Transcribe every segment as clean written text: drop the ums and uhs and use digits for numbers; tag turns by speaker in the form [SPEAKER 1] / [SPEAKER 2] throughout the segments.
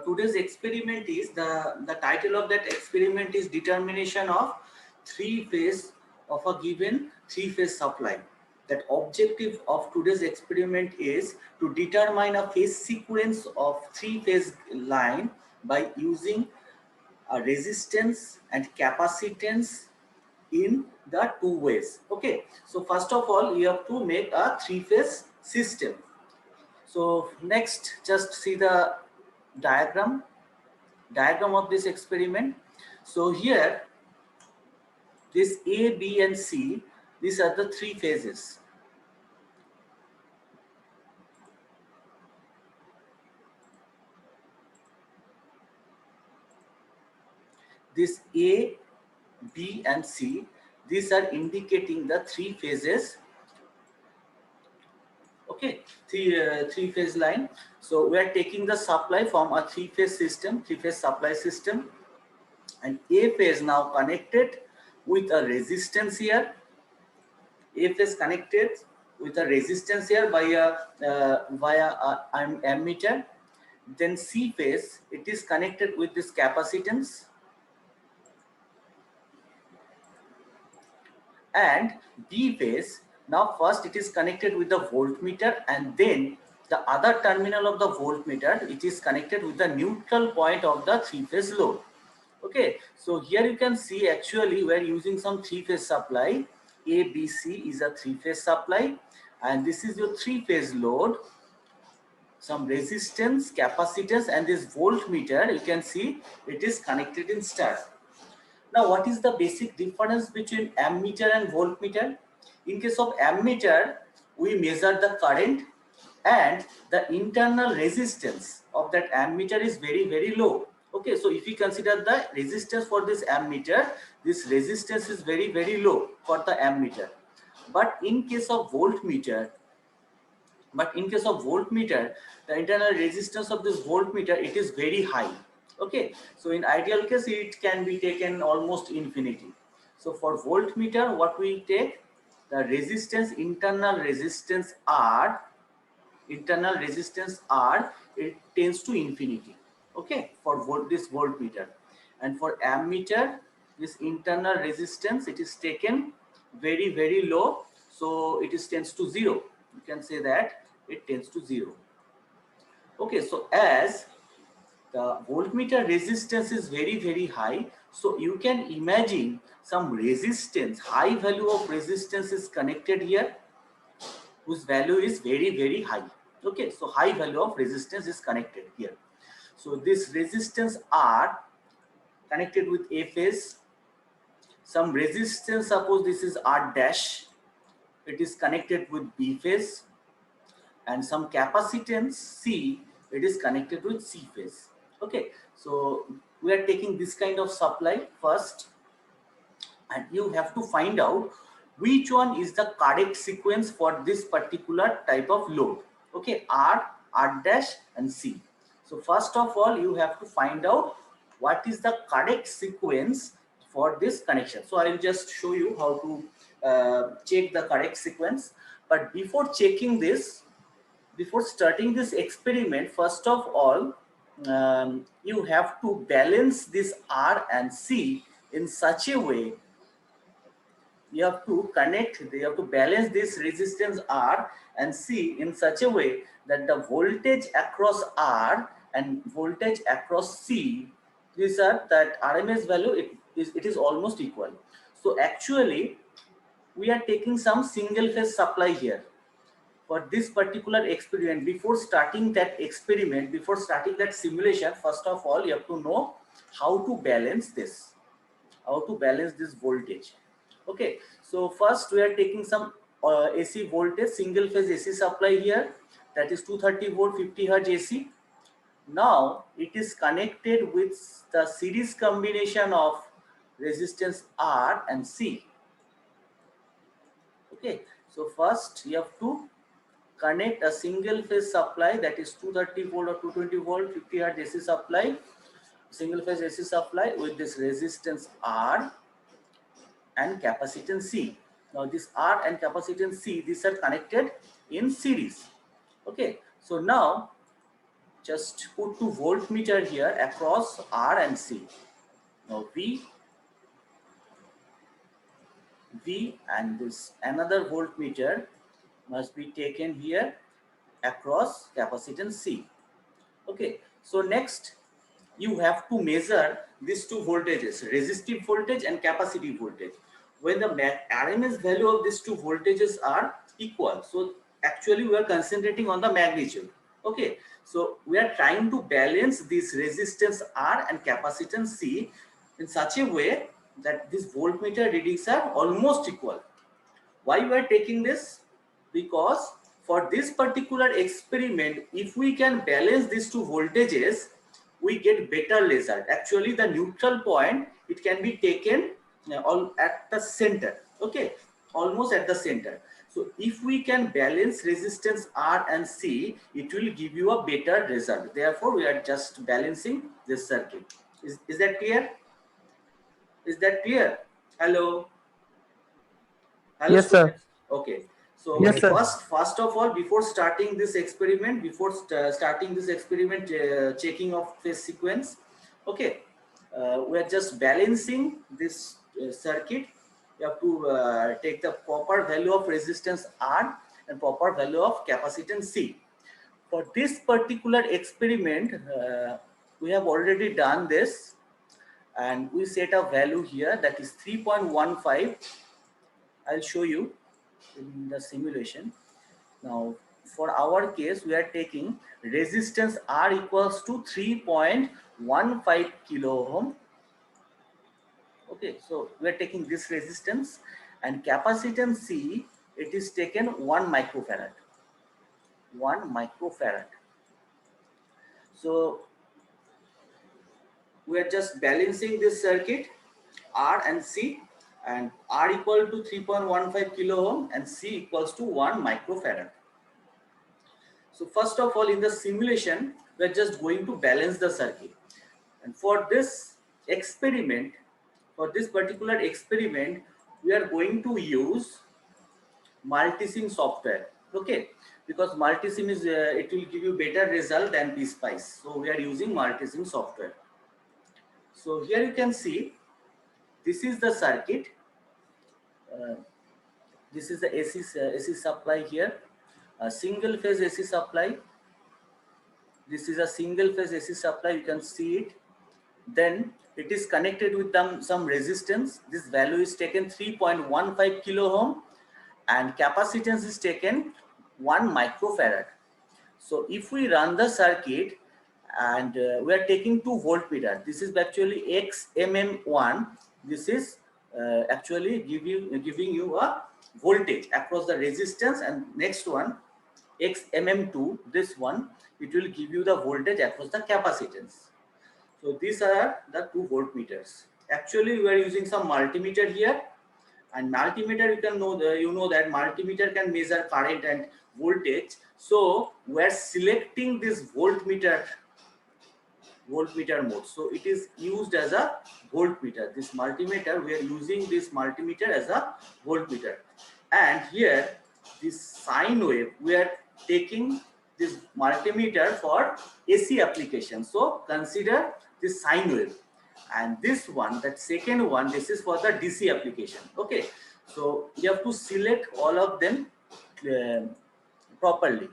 [SPEAKER 1] today's experiment is the title of that experiment is determination of three phase of a given three phase supply. That objective of today's experiment is to determine a phase sequence of three phase line by using a resistance and capacitance in the two ways. Okay, so first of all you have to make a three phase system. So next, just see the diagram of this experiment. So here this A, B and C, these are the three phases. This A, B and C, these are indicating the three phases. Okay, three phase line. So we are taking the supply from a three phase system, three phase supply system, and A phase now connected with a resistance here. A phase connected with a resistance here by via an ammeter. Then C phase, it is connected with this capacitance, and B phase, now first it is connected with the voltmeter, and then the other terminal of the voltmeter, it is connected with the neutral point of the three phase load. Okay, so here you can see actually we are using some three phase supply. A, B, C is a three phase supply, and this is your three phase load, some resistance, capacitance, and this voltmeter, you can see it is connected in star. Now what is the basic difference between ammeter and voltmeter? In case of ammeter, we measure the current, and the internal resistance of that ammeter is very low. Okay, so if you consider the resistance for this ammeter, this resistance is very low for the ammeter. But in case of voltmeter, the internal resistance of this voltmeter, it is very high. Okay, so in ideal case it can be taken almost infinity. So for voltmeter, what we take, the resistance, internal resistance R, it tends to infinity. Okay, for this voltmeter. And for ammeter, this internal resistance, it is taken very low, so it is tends to zero. You can say that it tends to zero. Okay, so as the voltmeter resistance is very high, so you can imagine some resistance, high value of resistance is connected here, whose value is very high. Okay, so high value of resistance is connected here. So this resistance R connected with A phase, some resistance, suppose this is R dash, it is connected with B phase, and some capacitance C, it is connected with C phase. Okay, so we are taking this kind of supply first, and you have to find out which one is the correct sequence for this particular type of load. Okay, R, R dash and C. So first of all, you have to find out what is the correct sequence for this connection. So I will just show you how to check the correct sequence. But before checking this, before starting this experiment, first of all, you have to balance this R and C in such a way. You have to balance this resistance R and C in such a way that the voltage across R and voltage across C, these are that RMS value, it is almost equal. So actually we are taking some single phase supply here for this particular experiment. Before starting that experiment, before starting that simulation, first of all you have to know how to balance this, voltage. Okay, so first we are taking some AC voltage, single phase AC supply here, that is 230 volt 50 hertz AC. Now it is connected with the series combination of resistance R and C. Okay, so first you have to connect a single phase supply, that is 230 volt or 220 volt 50 hertz AC supply, single phase AC supply with this resistance R and capacitance C. Now this R and capacitance C, these are connected in series. Okay, so now just put 2 voltmeter here across R and C. Now V and this another voltmeter must be taken here across capacitance C. Okay, so next you have to measure these two voltages, resistive voltage and capacitive voltage. When the RMS value of these two voltages are equal, so actually we are concentrating on the magnitude. Okay, so we are trying to balance this resistance R and capacitance C in such a way that these voltmeter readings are almost equal. Why we are taking this? Because for this particular experiment, if we can balance these two voltages, we get better result. Actually, the neutral point, it can be taken at the center. Okay, almost at the center. So if we can balance resistance R and C, it will give you a better result. Therefore, we are just balancing this circuit. Is that clear? Is that clear? Hello? Hello,
[SPEAKER 2] Yes, sir.
[SPEAKER 1] students. Okay. So
[SPEAKER 2] Yes, sir.
[SPEAKER 1] first of all, before starting this experiment, checking of phase sequence. Okay, we are just balancing this circuit. You have to take the proper value of resistance R and proper value of capacitance C. For this particular experiment, we have already done this, and we set a value here that is 3.15. I'll show you in the simulation. Now, for our case, we are taking resistance R equals to 3.15 kilo ohm. Okay, so we are taking this resistance, and capacitance C, it is taken 1 microfarad. 1 microfarad. So we are just balancing this circuit, R and C, and R equal to 3.15 kilo ohm and C equals to 1 microfarad. So first of all, in the simulation, we are just going to balance the circuit. And for this experiment, for this particular experiment, we are going to use Multisim software. Okay, because Multisim is it will give you better result than PSpice. So we are using Multisim software. So here you can see this is the circuit. This is the AC supply here. A single phase AC supply. This is a single phase AC supply. You can see it. Then it is connected with some resistance. This value is taken 3.15 kilo ohm, and capacitance is taken 1 microfarad. So if we run the circuit, and we are taking 2 voltmeter, this is actually XMM1. This is actually giving you a voltage across the resistance, and next one XMM2, this one, it will give you the voltage across the capacitance. So these are the 2 voltmeters. Actually, we are using some multimeter here, and multimeter you can know that multimeter can measure current and voltage. So we are selecting this voltmeter mode. So it is used as a voltmeter. This multimeter, we are using this multimeter as a voltmeter. And here, this sine wave, we are taking this multimeter for AC application. So consider this sine wave. And this one, that second one, this is for the DC application. Okay, so you have to select all of them properly.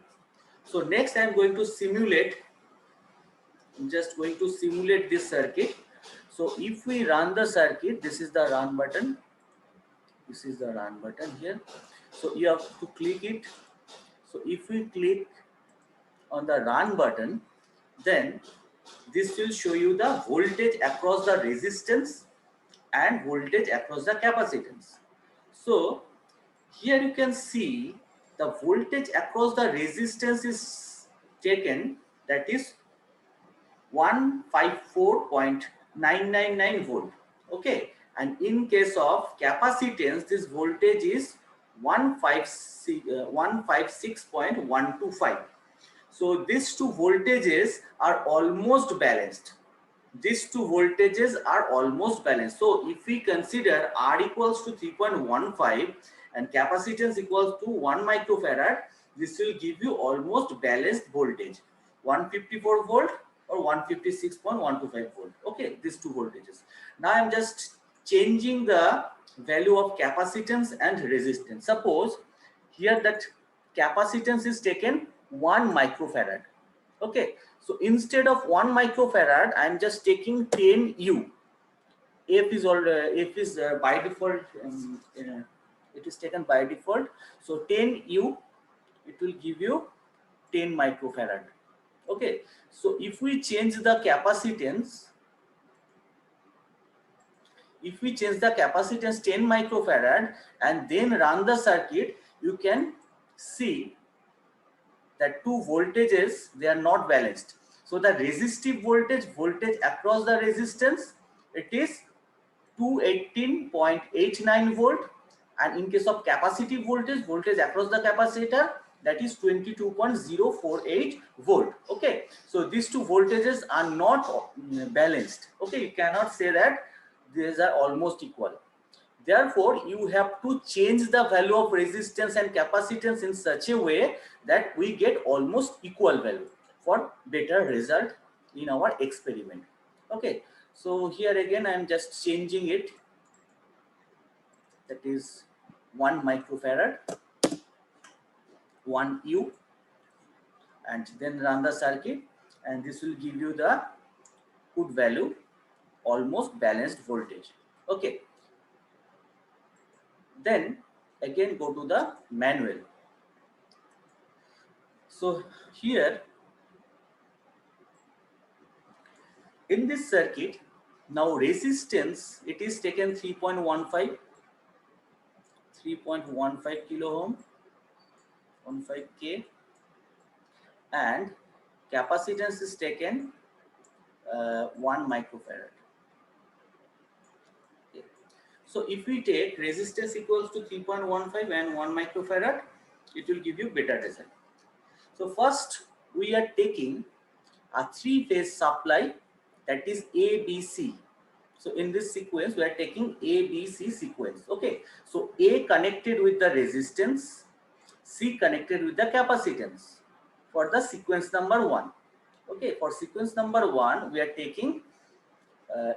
[SPEAKER 1] So next I am going to simulate. I'm just going to simulate this circuit. So if we run the circuit, this is the run button. This is the run button here. So you have to click it. So if we click on the run button, then this will show you the voltage across the resistance and voltage across the capacitance. So here you can see the voltage across the resistance is taken, that is 154.999 volt. Okay, and in case of capacitance, this voltage is 156.125. So these two voltages are almost balanced. These two voltages are almost balanced. So if we consider R equals to 3.15 and capacitance equals to 1 microfarad, this will give you almost balanced voltage. 154 volt or 156.125 volt. Okay, these two voltages. Now I'm just changing the value of capacitance and resistance. Suppose here that capacitance is taken 1 microfarad. Okay, so instead of 1 microfarad, I'm just taking 10 U. F is by default, it is taken by default. So 10 U, it will give you 10 microfarad. Okay, so if we change the capacitance, 10 microfarad and then run the circuit, you can see that two voltages, they are not balanced. So the resistive voltage across the resistance, it is 218.89 volt, and in case of capacitive voltage across the capacitor, that is 22.048 volt. Okay, so these two voltages are not balanced. Okay, you cannot say that these are almost equal. Therefore, you have to change the value of resistance and capacitance in such a way that we get almost equal value for better result in our experiment. Okay, so here again I am just changing it, that is 1 microfarad, 1 U, and then run the circuit, and this will give you the good value, almost balanced voltage. Okay, then again go to the manual. So here in this circuit, now resistance, it is taken 3.15 kilo ohm, 15 K, and capacitance is taken 1 microfarad. Okay. So if we take resistance equals to 3.15 and 1 microfarad, it will give you better result. So first we are taking a three-phase supply, that is ABC. So in this sequence, we are taking ABC sequence. Okay, so A connected with the resistance, C connected with the capacitance for the sequence number 1. Okay, for sequence number 1, we are taking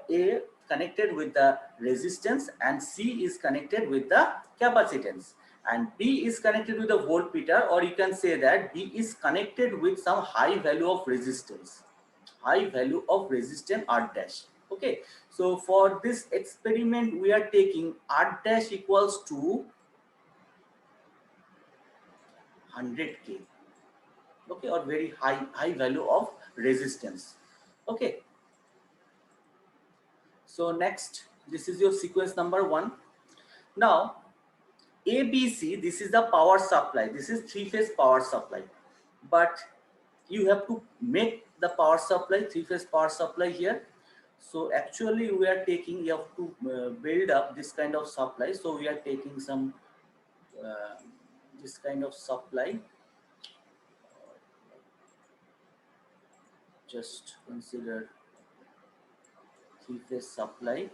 [SPEAKER 1] A connected with the resistance and C is connected with the capacitance, and B is connected with the voltmeter, or you can say that B is connected with some high value of resistance, R dash. Okay, so for this experiment we are taking R dash equals to 100K. Okay, or very high value of resistance. Okay, so next, this is your sequence number 1. Now ABC, this is the power supply, this is three-phase power supply, but you have to make the power supply, three-phase power supply here. So actually we are taking, you have to build up this kind of supply. So we are taking some this kind of supply. Just consider three-phase supply.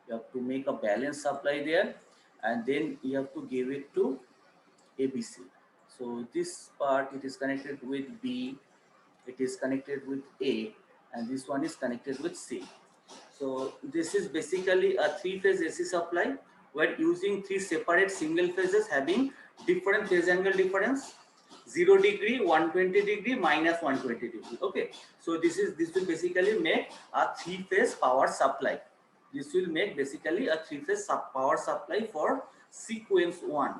[SPEAKER 1] You have to make a balanced supply there, and then you have to give it to ABC. So this part, it is connected with B, it is connected with A, and this one is connected with C. So this is basically a three-phase AC supply. We're using three separate single phases having different phase angle difference, 0 degree, 120 degree, minus 120 degree. Okay, so this will basically make a three-phase power supply. This will make basically a three-phase power supply for sequence 1.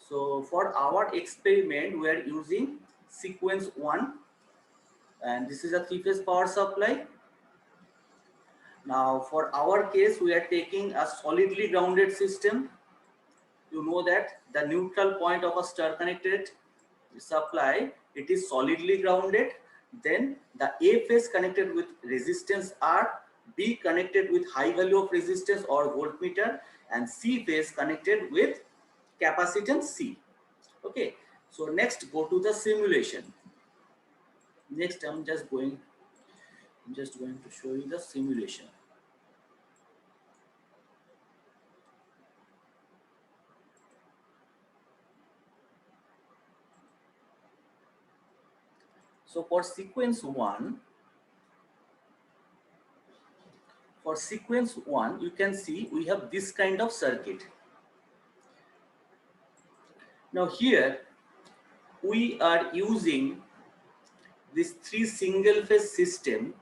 [SPEAKER 1] So for our experiment, we are using sequence 1, and this is a three-phase power supply. Now for our case, we are taking a solidly grounded system. You know that the neutral point of a star connected supply, it is solidly grounded. Then the A phase connected with resistance R, B connected with high value of resistance or voltmeter, and C phase connected with capacitance C. Okay, so next go to the simulation. Next I'm just going to show you the simulation. So for sequence 1, you can see we have this kind of circuit. Now here we are using this 3 single phase system.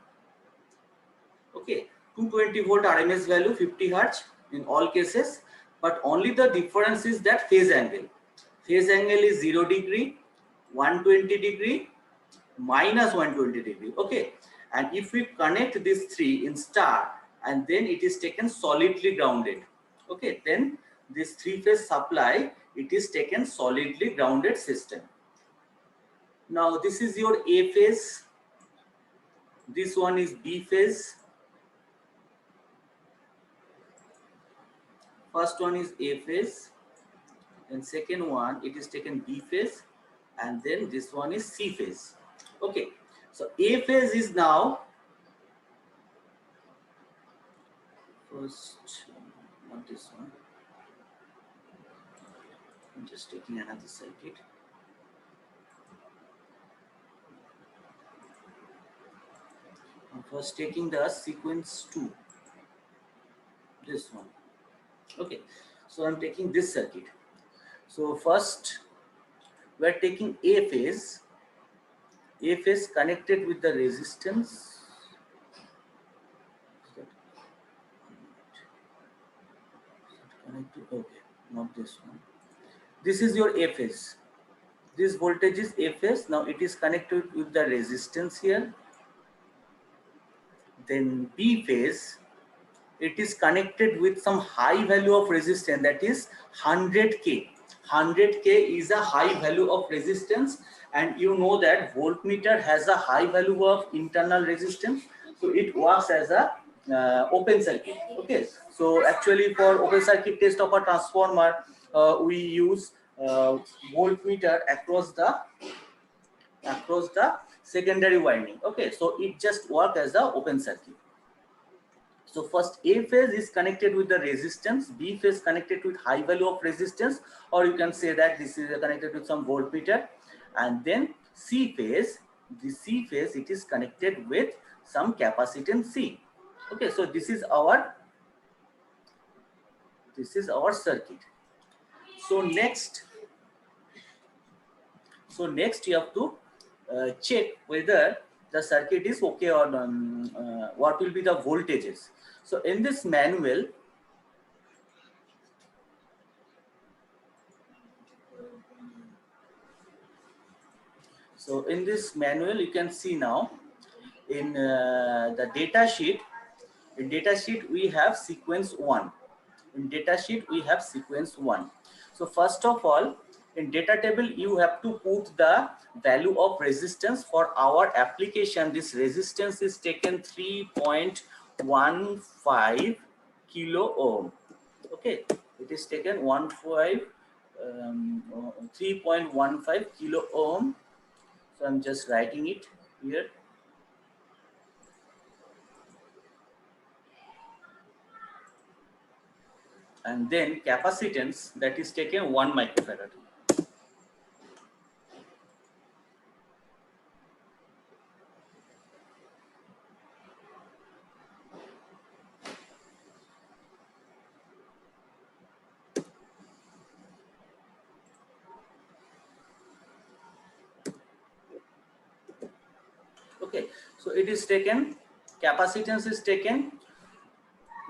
[SPEAKER 1] Okay, 220 volt RMS value, 50 hertz in all cases, but only the difference is that phase angle. Phase angle is 0 degree, 120 degree, minus 120 degree. Okay, and if we connect these 3 in star and then it is taken solidly grounded. Okay, then this 3-phase supply, it is taken solidly grounded system. Now this is your A phase, this one is B phase. First one is A phase, and second one it is taken B phase, and then this one is C phase. Okay, so A phase is now first, not this one. I'm just taking another circuit. I'm first taking the sequence 2, this one. Okay, so I'm taking this circuit. So first we're taking A phase connected with the resistance. Connected, okay, not this one. This is your A phase. This voltage is A phase. Now it is connected with the resistance here. Then B phase, it is connected with some high value of resistance, that is 100K. 100K is a high value of resistance, and you know that voltmeter has a high value of internal resistance, so it works as a open circuit. Okay, so actually for open circuit test of a transformer, we use voltmeter across the secondary winding. Okay, so it just works as a open circuit. So first A phase is connected with the resistance, B phase connected with high value of resistance, or you can say that this is connected with some voltmeter, and then C phase, the C phase, it is connected with some capacitance C. Okay, so this is our circuit. So next you have to check whether the circuit is okay or what will be the voltages. So in this manual, you can see now in the data sheet. In data sheet we have sequence 1. So first of all, in data table you have to put the value of resistance. For our application, this resistance is taken 3.15 kilo ohm. Okay, it is taken 3.15 kilo ohm. So I'm just writing it here. And then capacitance, that is taken 1 microfarad. Okay, so it is taken, capacitance is taken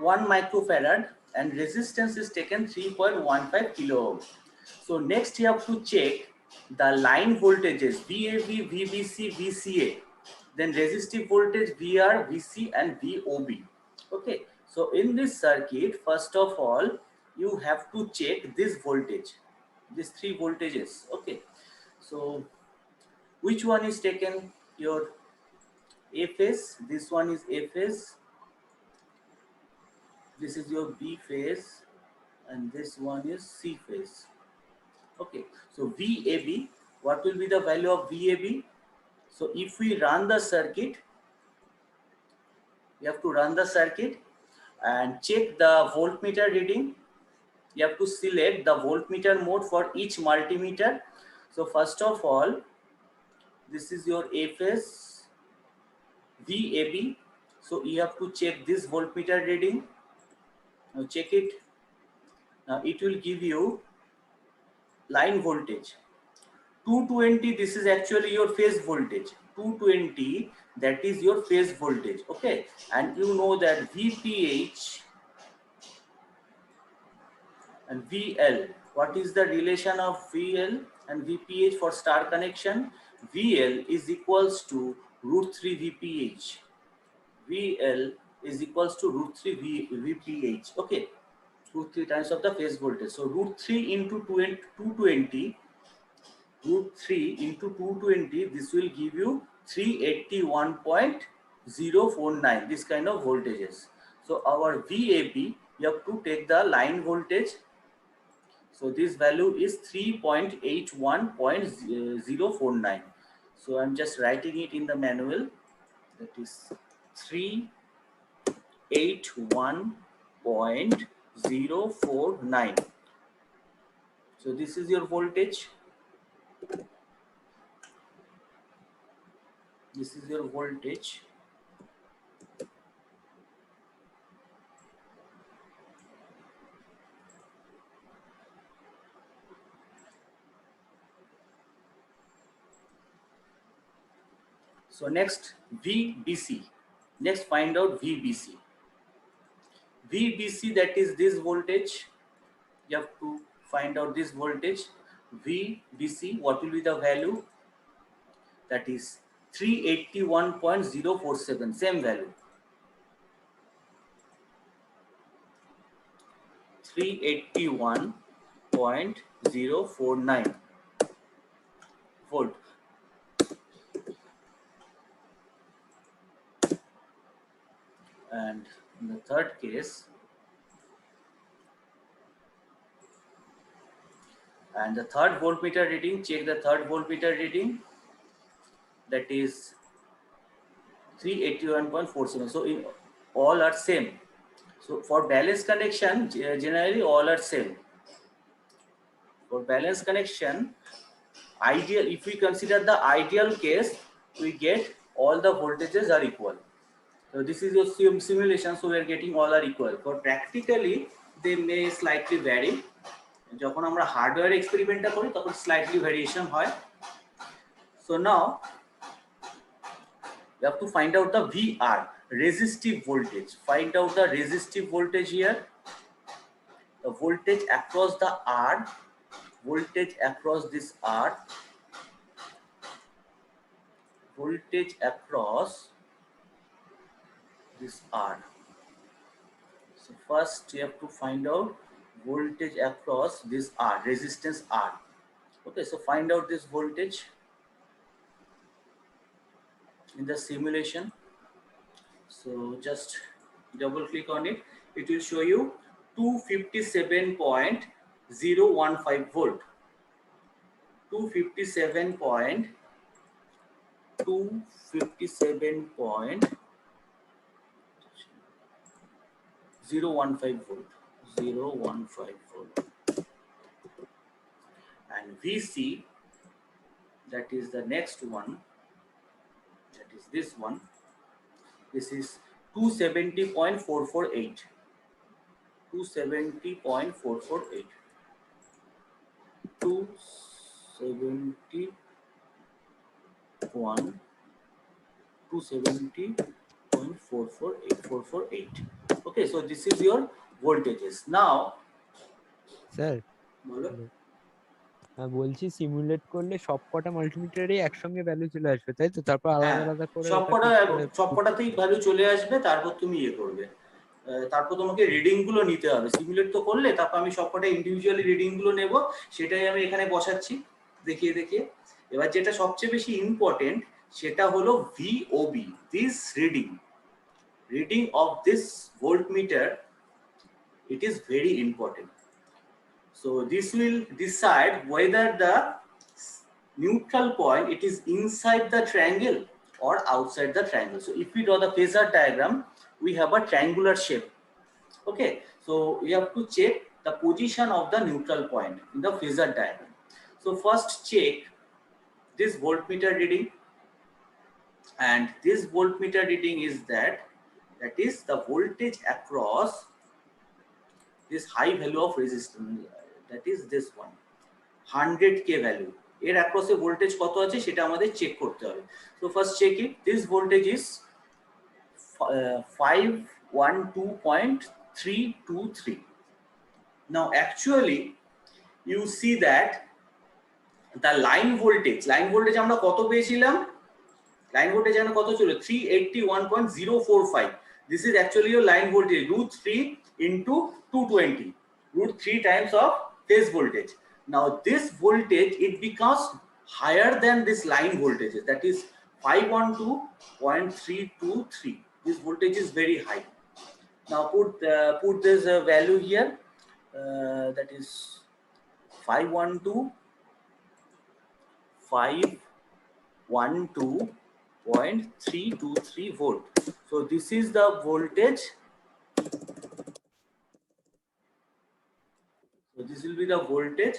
[SPEAKER 1] 1 microfarad and resistance is taken 3.15 kilo ohm. So next you have to check the line voltages VAB, VBC, VCA, then resistive voltage VR, VC and VOB. Okay, so in this circuit, first of all, you have to check this voltage, these 3 voltages. Okay, so which one is taken? Your A phase, this one is A phase, this is your B phase, and this one is C phase. Okay, so VAB, what will be the value of VAB? So if we run the circuit, you have to run the circuit and check the voltmeter reading. You have to select the voltmeter mode for each multimeter. So first of all, this is your A phase VAB. So you have to check this voltmeter reading. Now check it. Now it will give you line voltage 220. This is actually your phase voltage 220, that is your phase voltage. Okay, and you know that VPH and VL, what is the relation of VL and VPH for star connection? VL is equals to root 3 VPH. VL is equals to root 3 VPH. Okay, root 3 times of the phase voltage. So root 3 into 220, root 3 into 220, this will give you 381.049, this kind of voltages. So our VAB, you have to take the line voltage. So this value is 3.81.049. So I'm just writing it in the manual. That is 381.049. So this is your voltage. This is your voltage. So next VBC. Next find out VBC. VBC, that is this voltage. You have to find out this voltage. VBC, what will be the value? That is 381.047, same value. 381.049 volt. And in the third case, and the third voltmeter reading, check the third voltmeter reading, that is 381.47. So in all are same. So for balance connection, generally all are same. For balance connection, ideal, if we consider the ideal case, we get all the voltages are equal. So this is your simulation, so we are getting all are equal. For practically, they may slightly vary. যখন আমরা hardware এক্সপেরিমেন্টটা করি তখন slightly variation হয়. So now you have to find out the VR, resistive voltage. Find out the resistive voltage here. The voltage across the R, voltage across this R, voltage across this R. So first you have to find out voltage across this R, resistance R. Okay, so find out this voltage in the simulation. So just double click on it. It will show you 257.015 volt. 257.015 volt. 015 volt. And VC, that is the next one, that is this one. This is 270.448. 270.448. 270.448. Okay, so this is your voltages. Now,
[SPEAKER 2] sir
[SPEAKER 1] বলো।
[SPEAKER 2] বলছি simulate করলে সবকটা মাল্টিমিটারই একসঙ্গে value চলে আসবে, তাই তো? তারপর আলাদা আলাদা করে
[SPEAKER 1] সবকটাতেই ভ্যালু চলে আসবে, তারপর তুমি ইয়ে করবে, তারপর তোমাকে রিডিং গুলো নিতে হবে। সিমুলেট তো করলে, তারপর আমি সবকটা ইন্ডিভিজুয়ালি রিডিং গুলো নেব, সেটাই আমি এখানে বসাচ্ছি দেখিয়ে দেখিয়ে। এবার যেটা সবচেয়ে বেশি ইম্পর্টেন্ট সেটা হলো VOB, this reading of this voltmeter, it is very important. So this will decide whether the neutral point, it is inside the triangle or outside the triangle. So if we draw the phasor diagram, we have a triangular shape. Okay, so we have to check the position of the neutral point in the phasor diagram. So first check this voltmeter reading. and this voltmeter reading is that is the voltage across this high value of resistance, that is this one 100k value এর across এ voltage কত আছে সেটা আমাদের check করতে হবে। So first check it, this voltage is 512.323. now actually you see that the line voltage আমরা কত পেয়েছিলাম, line voltage আমরা কত ছিল 381.045, this is actually your line voltage √3 into 220, √3 times of phase voltage. Now this voltage it becomes higher than this line voltage, that is 512.323. this voltage is very high. Now put this value here, that is 512.323 volt. So this is the voltage. So this will be the voltage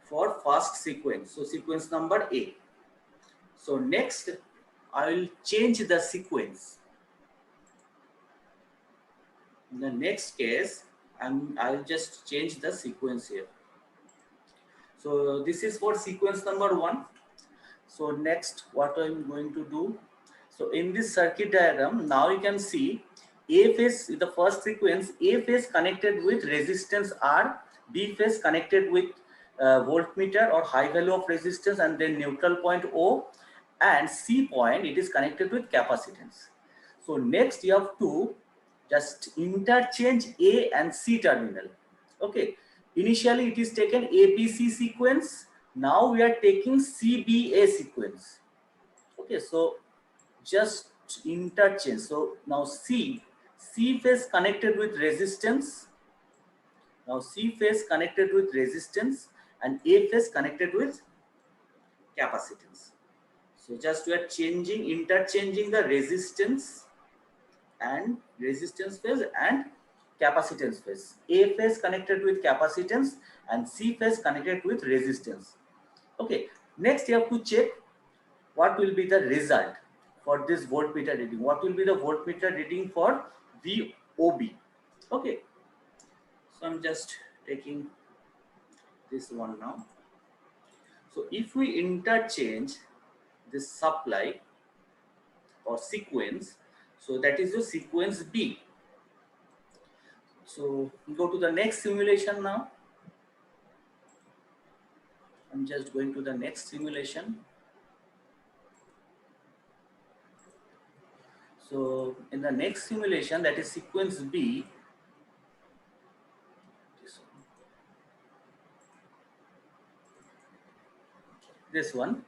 [SPEAKER 1] for first sequence, so sequence number A. So next I will change the sequence. In the next case I'll just change the sequence here. So this is for sequence number 1. So next what I'm going to do, so in this circuit diagram now you can see A phase is the first sequence, A phase connected with resistance R, B phase connected with voltmeter or high value of resistance, and then neutral point O, and C point it is connected with capacitance. So next you have to just interchange A and C terminal. Okay, initially it is taken ABC sequence, now we are taking CBA sequence. Okay, so just interchange. So now C phase connected with resistance, now C phase connected with resistance and A phase connected with capacitance. So just we are interchanging the resistance phase and capacitance phase. A phase connected with capacitance and C phase connected with resistance. Okay, next you have to check what will be the result for this voltmeter reading. What will be the voltmeter reading for VOB? Okay, so I'm just taking this one now. So if we interchange this supply or sequence, so that is the sequence B. So go to the next simulation now. I'm just going to the next simulation. So in the next simulation, that is sequence B, this one.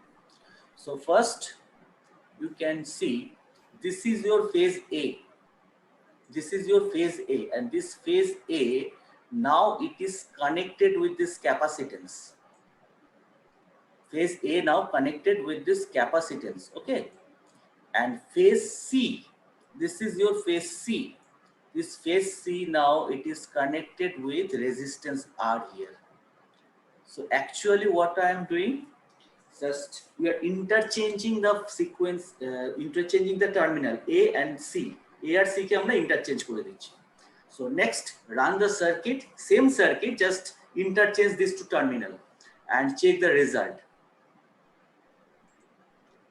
[SPEAKER 1] So first you can see this is your phase A. This is your phase A, and this phase A now it is connected with this capacitance. Phase A now connected with this capacitance. Okay, and phase C, this is your phase C. This phase C now it is connected with resistance R here. So actually what I am doing, just we are interchanging the sequence, interchanging the terminal A and C. A R C কে আমরা interchange করে দিচ্ছি. So next run the circuit, same circuit, just interchange these two terminal and check the result.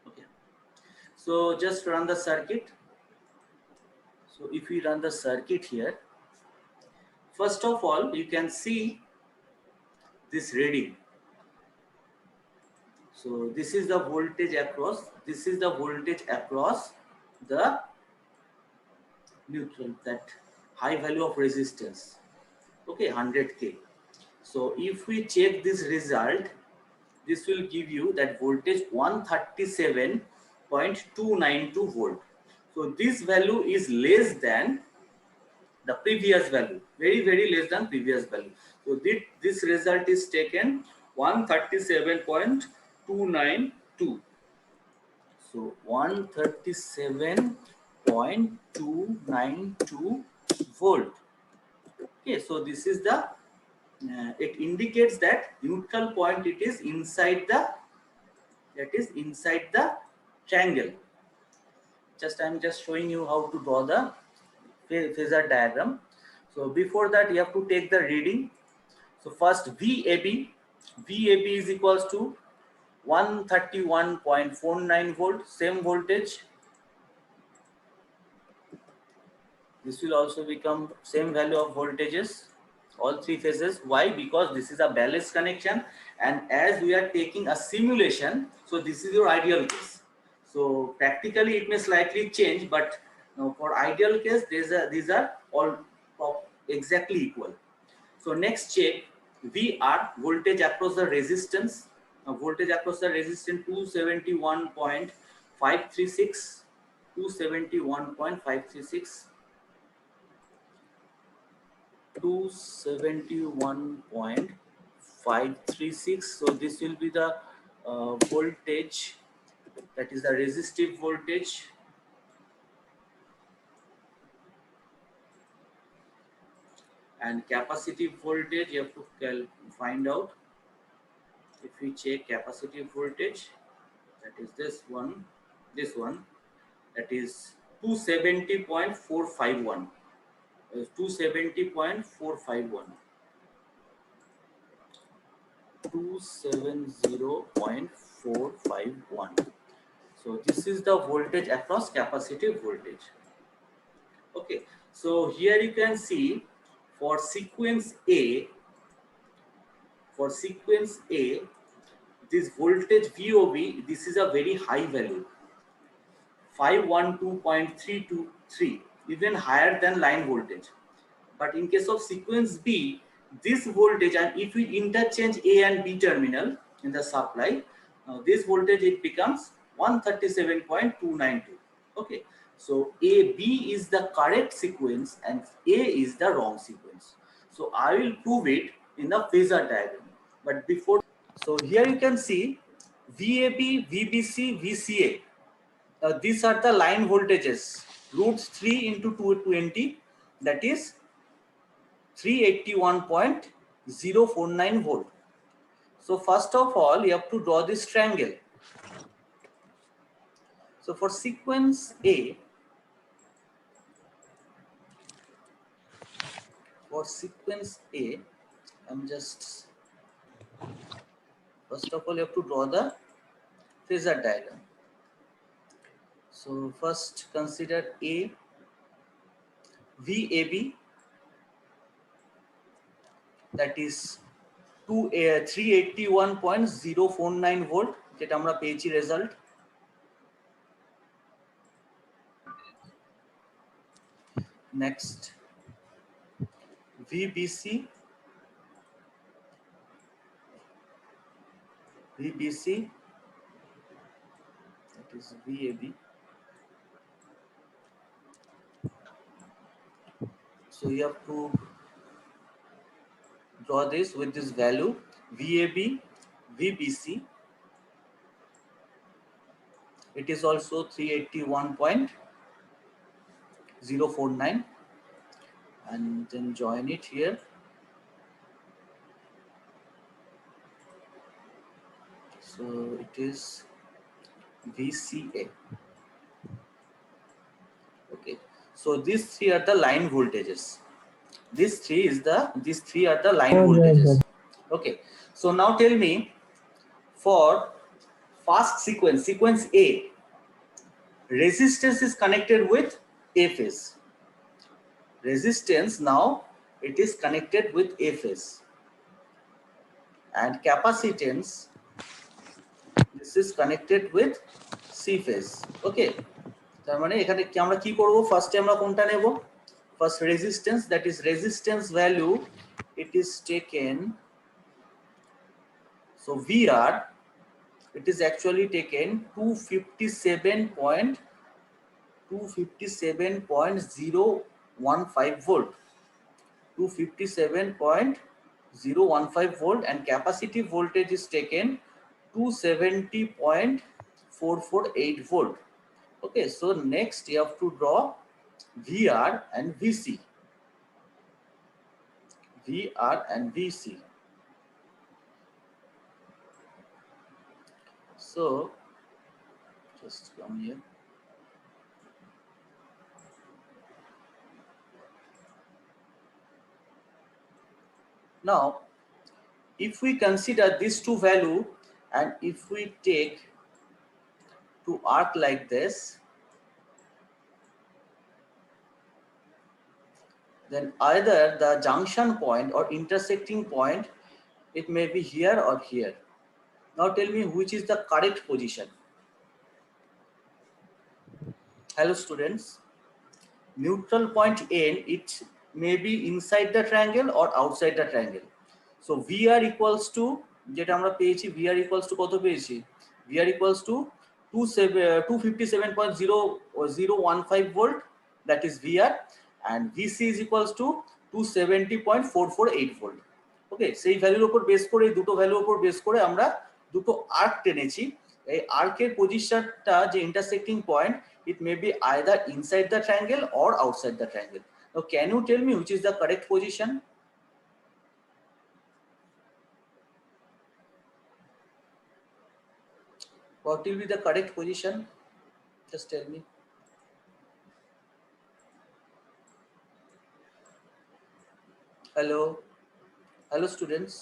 [SPEAKER 1] Okay, so just run the circuit. So if we run the circuit here, first of all you can see this reading. So this is the voltage across, this is the voltage across the neutral, that high value of resistance. Okay, 100k. So if we check this result, this will give you that voltage 137.292 volt. So this value is less than the previous value, very less than previous value. So this result is taken 137.292. So 137.292 volt. Okay, so this is the it indicates that neutral point it is inside the, that is inside the triangle. I'm just showing you how to draw the phasor diagram. So before that you have to take the reading. So first VAB is equals to 131.49 volt, same voltage. This will also become same value of voltages, all three phases. Why? Because this is a balanced connection, and as we are taking a simulation, so this is your ideal case. So practically it may slightly change, but for ideal case these are all exactly equal. So next check VR, voltage across the resistance. Voltage across the resistance 271.536, 271.536, 271.536. So this will be the voltage, that is the resistive voltage, and capacitive voltage you have to find out. If we check capacitive voltage, that is this one, that is 270.451, 270.451, 270.451. So this is the voltage across capacitive voltage. Okay, so here you can see for sequence A, this voltage VOB, this is a very high value, 512.323, even higher than line voltage. But in case of sequence B, this voltage, and if we interchange A and B terminal in the supply, this voltage it becomes 137.292. Okay, so AB is the correct sequence and A is the wrong sequence. So I will prove it in the phasor diagram. But before, so here you can see VAB, VBC, VCA. These are the line voltages. Roots 3 into 220, that is 381.049 volt. So first of all, you have to draw this triangle. So for sequence A, I'm just, first of all, you have to draw the phasor diagram. So first consider A, VAB, that is 381.049 volt, যেটা আমরা পেয়েছি result. Next VBC, that is VAB. So you have to draw this with this value VAB, VBC. It is also 381.049, and then join it here. So it is VCA. Okay, so these three are the line voltages. These three are the line voltages. Okay, so now tell me, for first sequence A, resistance is connected with A phase. Resistance now it is connected with A phase, and capacitance, this is connected with C phase. Okay, তার মানে এখানে কি আমরা কি করব, ফার্স্টে আমরা কোনটা নেব, first resistance, that is resistance value, it is taken, so VR, it is actually taken 257.015 volt, 257.015 volt, and capacitive voltage is taken 270.448 volt. Okay, so next you have to draw VR and VC. So just come here. Now, if we consider these two value and if we take to arc like this, then either the junction point or intersecting point, it may be here or here. Now tell me which is the correct position. Hello students. Neutral point N, it may be inside the triangle or outside the triangle. So VR equals to, যেটা আমরা পেয়েছি, VR equals to কত পেয়েছি? VR equals to 257.015 volt, that is VR, and VC is equals to 270.448 volt. ওকে, সেই ভ্যালুর উপর base করে, এই দুটো ভ্যালুর উপর বেস করে আমরা দুটো আর্ক টেনেছি। এই আর্কের পজিশনটা যে intersecting point, it may be either inside the triangle or outside the triangle. Now can you tell me which is the correct position? What will be the correct position? Just tell me. Hello, hello students.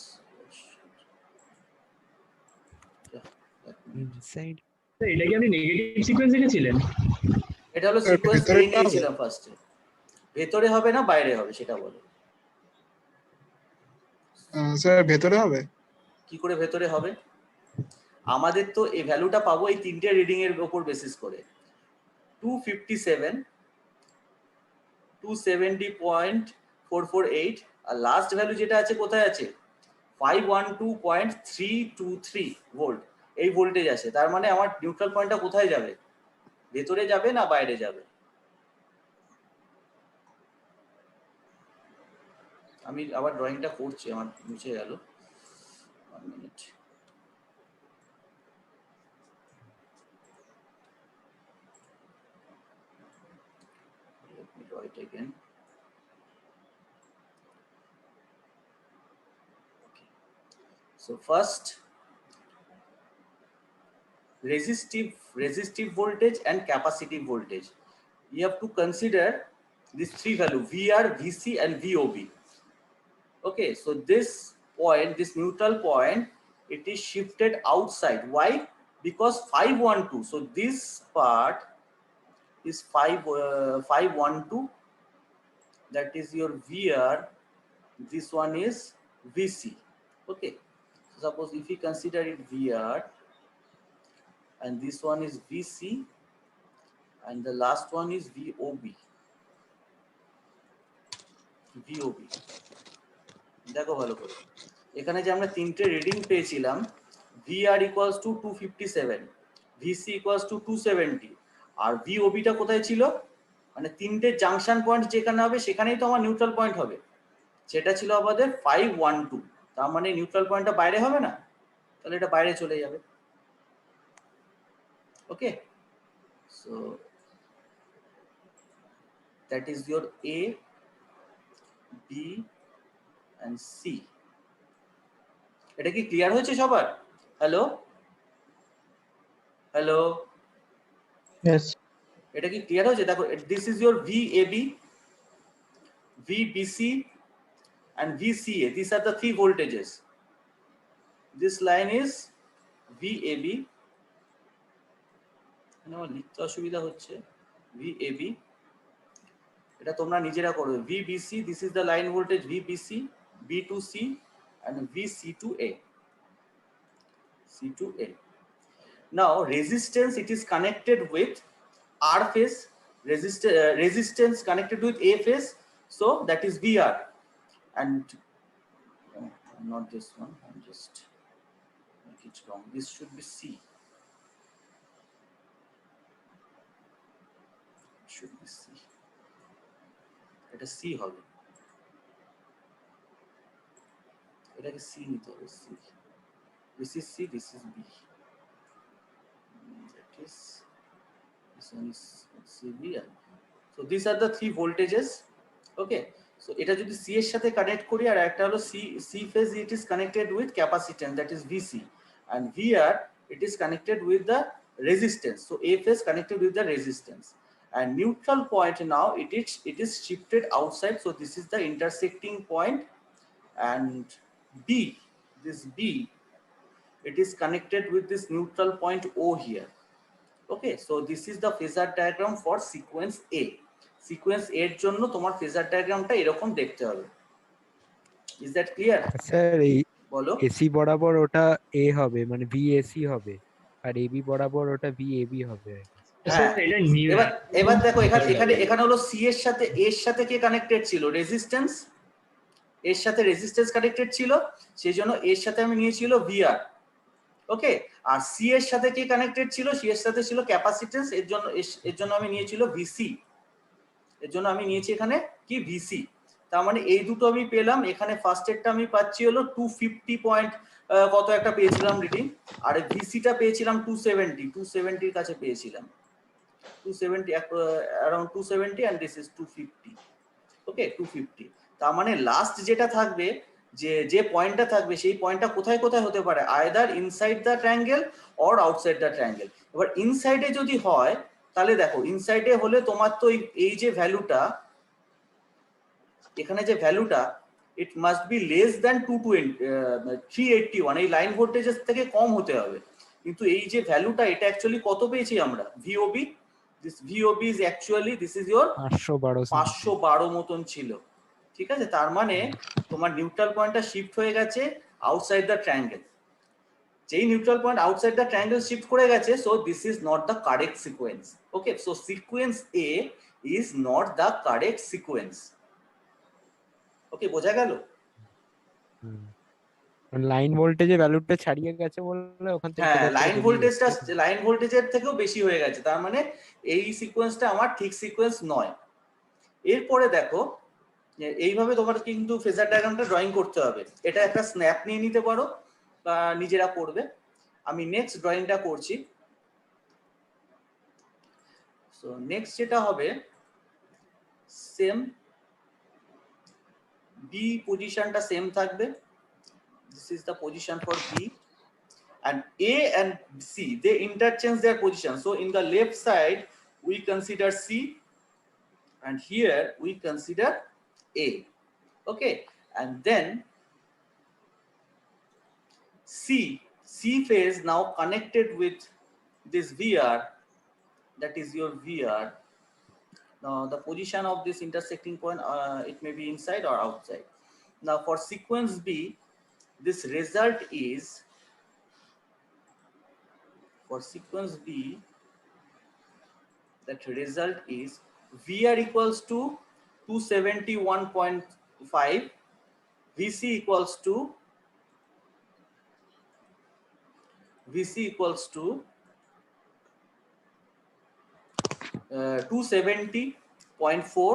[SPEAKER 2] Inside.
[SPEAKER 3] এটা কি আপনি negative sequence লিখেছিলেন?
[SPEAKER 1] এটা হলো sequence এ নিয়েছিলাম ফার্স্টে। ভেতরে হবে না বাইরে হবে সেটা বলো।
[SPEAKER 4] স্যার ভেতরে হবে।
[SPEAKER 1] কি করে ভেতরে হবে? আমাদের তো এই ভ্যালুটা পাবো এই তিনটে রিডিং এর উপর বেসিস করে। 257, 270.448, আর লাস্ট ভ্যালু যেটা আছে কোথায় আছে? 512.323 ভোল্ট। এই ভোল্টেজ আছে, তার মানে আমার নিউট্রাল পয়েন্টটা কোথায় যাবে? ভেতরে যাবে না বাইরে যাবে? আমি আবার ড্রয়িংটা করছি, আমার মুছে গেল। 1 minute. Let me draw it again. Okay. So first, resistive voltage and capacitive voltage. You have to consider these three values: VR, VC, and VOB. Okay, so this point, this neutral point, it is shifted outside. Why? Because 512. So this part is 512. That is your VR. This one is VC. Okay. So suppose if we consider it VR, and this one is VC, and the last one is VOB. VOB. দেখো ভালো করে, এখানে যে আমরা তিনটে reading পেয়েছিলাম, VR equals to 257, VC equals to 270, R VOB টা কোথায় ছিল? মানে তিনটে জাংশন পয়েন্ট যেখানে হবে সেখানেই তো আমার নিউট্রাল পয়েন্ট হবে। সেটা ছিল আমাদের 512, তার মানে নিউট্রাল পয়েন্টটা বাইরে হবে না, তাহলে এটা বাইরে চলে যাবে। Okay, so that is your A, B and C. এটা কি ক্লিয়ার হয়েছে সবার? Hello hello,
[SPEAKER 4] yes.
[SPEAKER 1] এটা কি ক্লিয়ার হয়েছে? দেখো, this is your VAB, VBC and VCA. These are the three voltages. This line is VAB. আমার লিখতে অসুবিধা হচ্ছে। VAB, এটা তোমরা নিজেরা করবে। VBC, this is the line voltage VBC, B to C and VC to A. C to A. Now resistance, it is connected with R phase, resistance connected with A phase, so that is VR. And not this one, I'm just make it wrong. This should be C. It should be C. এটা C হবে, এটাকে C নিতে হবে। C, this is C, this is B. That is, this one is CB. So these are the three voltages. Okay, so এটা যদি C এর সাথে connect করি, আর একটা হলো C phase, it is connected with capacitance, that is VC, and VR, it is connected with the resistance, so A phase connected with the resistance, and neutral point now it is shifted outside, so this is the intersecting point, and B, this B, it is connected with this neutral point O here. Okay, so this is the phasor diagram for sequence A. Sequence A এর জন্য তোমার phasor diagramটা এরকম দেখতে হবে। Is that clear?
[SPEAKER 2] Sir এই
[SPEAKER 1] বলো।
[SPEAKER 2] AC বরাবর ওটা এ হবে, মানে ভিএসি হবে, আর এবি বরাবর ওটা ভিএবি হবে।
[SPEAKER 1] হ্যাঁ,
[SPEAKER 3] এটা
[SPEAKER 1] এবার দেখো এখানে হলো সি এর সাথে এর সাথে কে কানেক্টেড ছিল? রেজিস্ট্যান্স। এর সাথে রেজিস্ট্যান্স কানেক্টেড ছিল, সেই জন্য এর সাথে আমি নিয়েছিল ভিআর। ওকে, আর সি এর সাথে কে কানেক্টেড ছিল? সি এর সাথে ছিল ক্যাপাসিটেন্স, এর জন্য আমি নিয়েছিল ভিসি। এর জন্য আমি নিয়েছি এখানে কি? ভিসি। তার মানে এই দুটো আমি পেলাম। এখানে ফার্স্ট এরটা আমি পাচ্ছি হলো 250 পয়েন্ট কত একটা পেয়েছিলাম রিডিং, আর ভিসিটা পেয়েছিলাম 270 কাছে পেয়েছিলাম, 270 around 270 and this is 250. ওকে, 250। তার মানে লাস্ট যেটা থাকবে, যে পয়েন্টটা থাকবে, সেই পয়েন্টটা কোথায় কোথায় হতে পারে? Either inside the triangle or outside the triangle. এবার ইনসাইডে যদি হয়, তাহলে দেখো ইনসাইডে হলে তোমার তো এই যে ভ্যালুটা, এখানে যে ভ্যালুটা, it must be less than 381, এই লাইন ভোল্টেজের থেকে কম হতে হবে। কিন্তু এই যে ভ্যালুটা, এটা অ্যাকচুয়ালি কত পেয়েছি আমরা? VOB, this VOB is actually this is your 512 মতন ছিল। ঠিক আছে, তার মানে তোমার নিউট্রাল পয়েন্টটা শিফট হয়ে গেছে আউটসাইড দ্য ট্রায়াঙ্গেল। যেই neutral point outside the triangle shift করে গেছে, so this is not the correct sequence. Okay, so sequence A is not the correct sequence. Okay, বোঝা গেল?
[SPEAKER 2] লাইন ভোল্টেজের ভ্যালুটা ছাড়িয়ে গেছে বলে ওখান থেকে,
[SPEAKER 1] হ্যাঁ, লাইন ভোল্টেজের থেকেও বেশি হয়ে গেছে, তার মানে এই সিকোয়েন্সটা আমার ঠিক সিকোয়েন্স নয়। এরপরে দেখো, এইভাবে তোমার কিন্তু ফেজার ডায়াগ্রামটা ড্রয়িং করতে হবে। এটা একটা স্ন্যাপ নিয়ে নিতে পারো বা নিজেরা করবে। আমি নেক্সট ড্রয়িংটা করছি। সো নেক্সট যেটা হবে, সেম বি পজিশনটা সেম থাকবে। This is the position for B, and A and C, they interchange their position. So in the left side we consider C, and here we consider A. Okay, and then C phase now connected with this VR, that is your VR. Now the position of this intersecting point, it may be inside or outside. Now for sequence B, this result is, for sequence B, that result is VR equals to 271.5, VC equals to 270.4,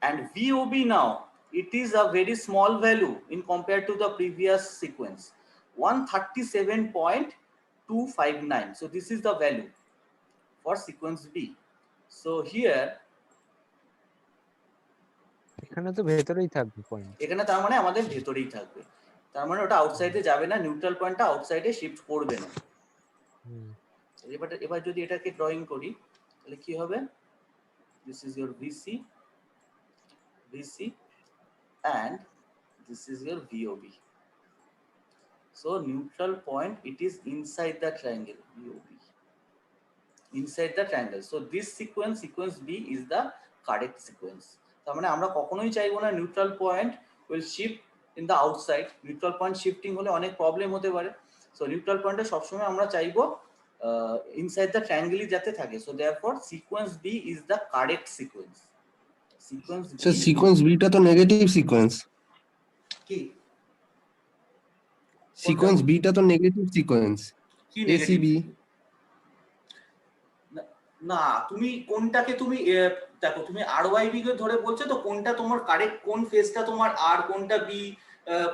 [SPEAKER 1] and VOB now, it is a very small value in compared to the previous sequence, 137.259. So this is the value for sequence B. So here,
[SPEAKER 2] এখানে তো ভেতরেই থাকবে point,
[SPEAKER 1] এখানে তার মানে আমাদের ভেতরেই থাকবে, তার মানে ওটা আউটসাইডে যাবে না, নিউট্রাল পয়েন্টটা আউটসাইডে শিফট করবে না। এবার যদি এটাকে ড্রয়িং করি, তাহলে কি হবে? This is your VC and this is your VOB. So neutral point, it is inside the triangle, VOB, inside the triangle. So this sequence B is the correct sequence. তার মানে আমরা কখনোই চাইবো না neutral point will shift in the outside. Neutral point shifting হলে অনেক problem হতে পারে। সো নিউট্রাল পয়েন্টে সবসময় আমরা চাইবো ইনসাইড দ্য ট্রায়াঙ্গেলই যাতে থাকে। So therefore sequence B is the correct sequence.
[SPEAKER 5] Sequence বিটা তো নেগেটিভ সিকোয়েন্স।
[SPEAKER 1] কি
[SPEAKER 5] সিকোয়েন্স বিটা তো নেগেটিভ সিকোয়েন্স, এসিবি।
[SPEAKER 1] না, তুমি কোনটাকে তুমি দেখো, তুমি আর ওয়াই বি কে ধরে বলছো তো, কোনটা তোমার কারেক্ট, কোন ফেজটা তোমার আর, কোনটা বি,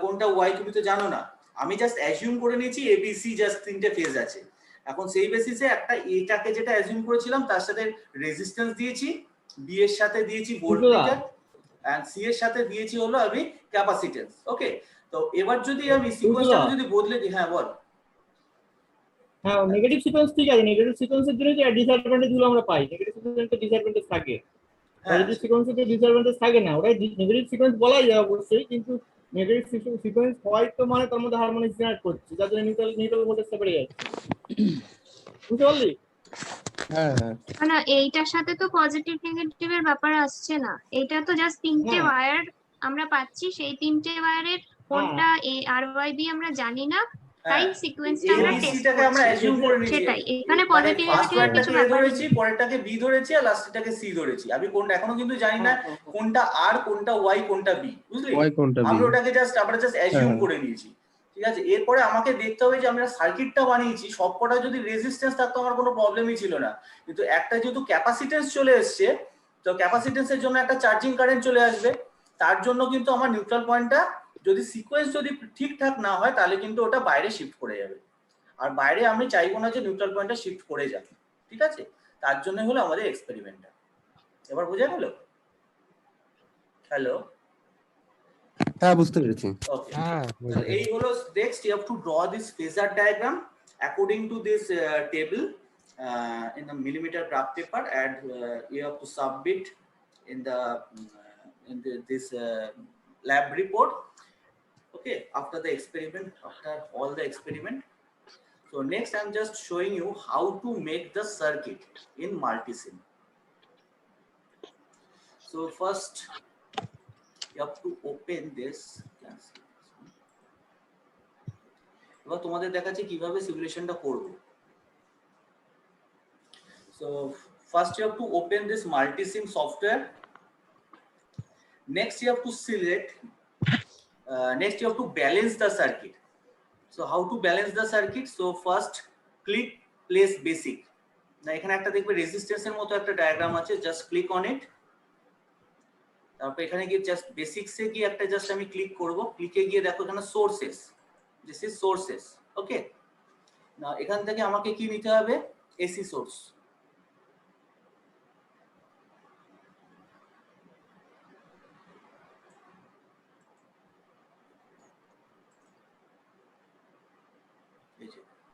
[SPEAKER 1] কোনটা ওয়াই, তুমি তো জানো না। আমি জাস্ট অ্যাজিউম করে নিয়েছি এবিসি জাস্ট তিনটে ফেজ আছে। এখন সেই বেসিসে একটা এটাকে যেটা অ্যাজিউম করেছিলাম তার সাথে রেজিস্ট্যান্স দিয়েছি, বি এর সাথে দিয়েছি ভোল্টমিটার, এন্ড সি এর সাথে দিয়েছি হলো আমি ক্যাপাসিট্যান্স। ওকে, তো এবার যদি আমি সিকোয়েন্সটা যদি বদলে দিই, হ্যাঁ বল।
[SPEAKER 6] হ্যাঁ, নেগেটিভ সিকোয়েন্স ঠিক আছে, নেগেটিভ সিকোয়েন্সের জন্য যে ডিসঅ্যাডভান্টেজ গুলো আমরা পাই, নেগেটিভ সিকোয়েন্সে ডিসঅ্যাডভান্টেজ থাকে, পজিটিভ সিকোয়েন্সে ডিসঅ্যাডভান্টেজ থাকে না। ওটাই নেগেটিভ সিকোয়েন্স বলাই যায় অবশ্যই, কিন্তু নেগেটিভ সিকোয়েন্স হয়তো মানে তার মধ্যে হারমোনিক জেনারেট করছে, যার জন্য নিউট্রাল ভোল্টেজটা বেড়ে যাচ্ছে। বুঝতে পারলি?
[SPEAKER 5] হ্যাঁ হ্যাঁ
[SPEAKER 7] না এইটার সাথে তো পজিটিভ নেগেটিভ এর ব্যাপার আসছে না, এটা তো জাস্ট তিনটে
[SPEAKER 6] হ্যাঁ।
[SPEAKER 7] ওয়্যার আমরা পাচ্ছি, সেই তিনটে ওয়্যারের কোনটা এ আর ওয়াই বি আমরা জানি না, তাই
[SPEAKER 1] হ্যাঁ,
[SPEAKER 7] সিকোয়েন্সটা আমরা টেস্ট
[SPEAKER 1] এবিসিটাকে আমরা
[SPEAKER 7] করছি।
[SPEAKER 1] অ্যাজিউম করে নিয়েছি।
[SPEAKER 7] সেটাই, এখানে
[SPEAKER 1] মানে
[SPEAKER 7] পজিটিভ
[SPEAKER 1] ফার্স্ট
[SPEAKER 7] নেগেটিভ কিছু
[SPEAKER 1] ওয়ার্ডটাকে এ
[SPEAKER 7] ব্যাপার
[SPEAKER 1] ধরেছি, পরেরটাকে বি ধরেছি, আর লাস্টটাকে সি ধরেছি। আমি কোনটা এখনো কিন্তু জানি না কোনটা আর, কোনটা ওয়াই, কোনটা বি, বুঝলি?
[SPEAKER 5] ওয়াই কোনটা বি
[SPEAKER 1] আমরা ওটাকে আমরা জাস্ট অ্যাজিউম
[SPEAKER 5] হ্যাঁ।
[SPEAKER 1] করে নিয়েছি, ঠিক আছে? এরপরে আমাকে দেখতে হবে যে আমরা সার্কিটটা বানিয়েছি, সবকটা যদি রেজিস্ট্যান্স থাকতো আমার কোনো প্রবলেমই ছিল না, কিন্তু একটা যেহেতু ক্যাপাসিটেন্স চলে এসছে, তো ক্যাপাসিটেন্সের জন্য একটা চার্জিং কারেন্ট চলে আসবে, তার জন্য কিন্তু আমার নিউট্রাল পয়েন্টটা যদি সিকোয়েন্স যদি ঠিকঠাক না হয় তাহলে কিন্তু ওটা বাইরে শিফট করে যাবে, আর বাইরে আমি চাইবো না যে নিউট্রাল পয়েন্টটা শিফট করে যাবে, ঠিক আছে? তার জন্য হলো আমাদের এক্সপেরিমেন্টটা। এবার বোঝা গেল? হ্যালো,
[SPEAKER 5] হ্যাঁ বুঝতে পেরেছি।
[SPEAKER 1] ওকে,
[SPEAKER 2] হ্যাঁ
[SPEAKER 1] এই হলো next you have to draw this phasor diagram according to this table in the millimeter graph paper, and you have to submit in this lab report, okay, after the experiment, after all the experiment. So next I'm just showing you how to make the circuit in multisim. So first you have to open this. এবার তোমাদের দেখাচ্ছি কিভাবে সিমুলেশনটা করব। So first you have to open this multisim software. Next you have to select, next you have to balance the circuit. So how to balance the circuit? So first click place basic. না এখানে একটা দেখবে রেজিস্ট্যান্সের মতো একটা diagram আছে, just click on it. তারপর এখানে গিয়ে জাস্ট বেসিক্সে গিয়ে একটা জাস্ট আমি ক্লিক করব, ক্লিকে গিয়ে দেখো এখানে সোর্সেস, দিস ইজ সোর্সেস, ওকে। না এখান থেকে আমাকে কি নিতে হবে? AC source.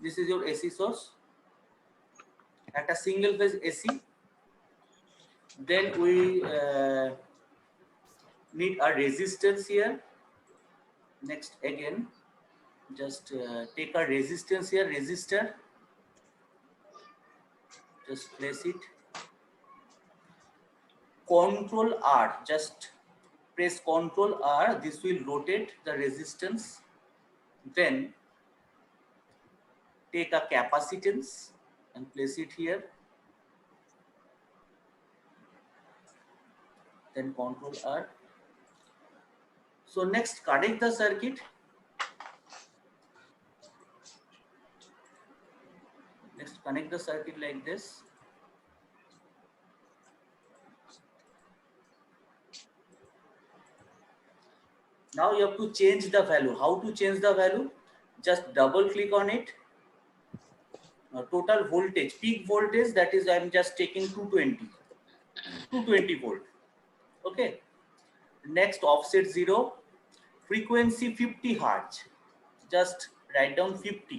[SPEAKER 1] This is your AC source, একটা single phase AC. Then we need a resistance here. Next again, just take a resistance here, resistor. Just place it. Control R, just press Control R. This will rotate the resistance. Then take a capacitance and place it here. Then Control R. So next connect the circuit. Next connect the circuit like this. Now you have to change the value. How to change the value? Just double click on it. Total voltage, peak voltage, that is I'm just taking 220 volt. Okay. Next offset 0, frequency 50 hertz. Just write down 50.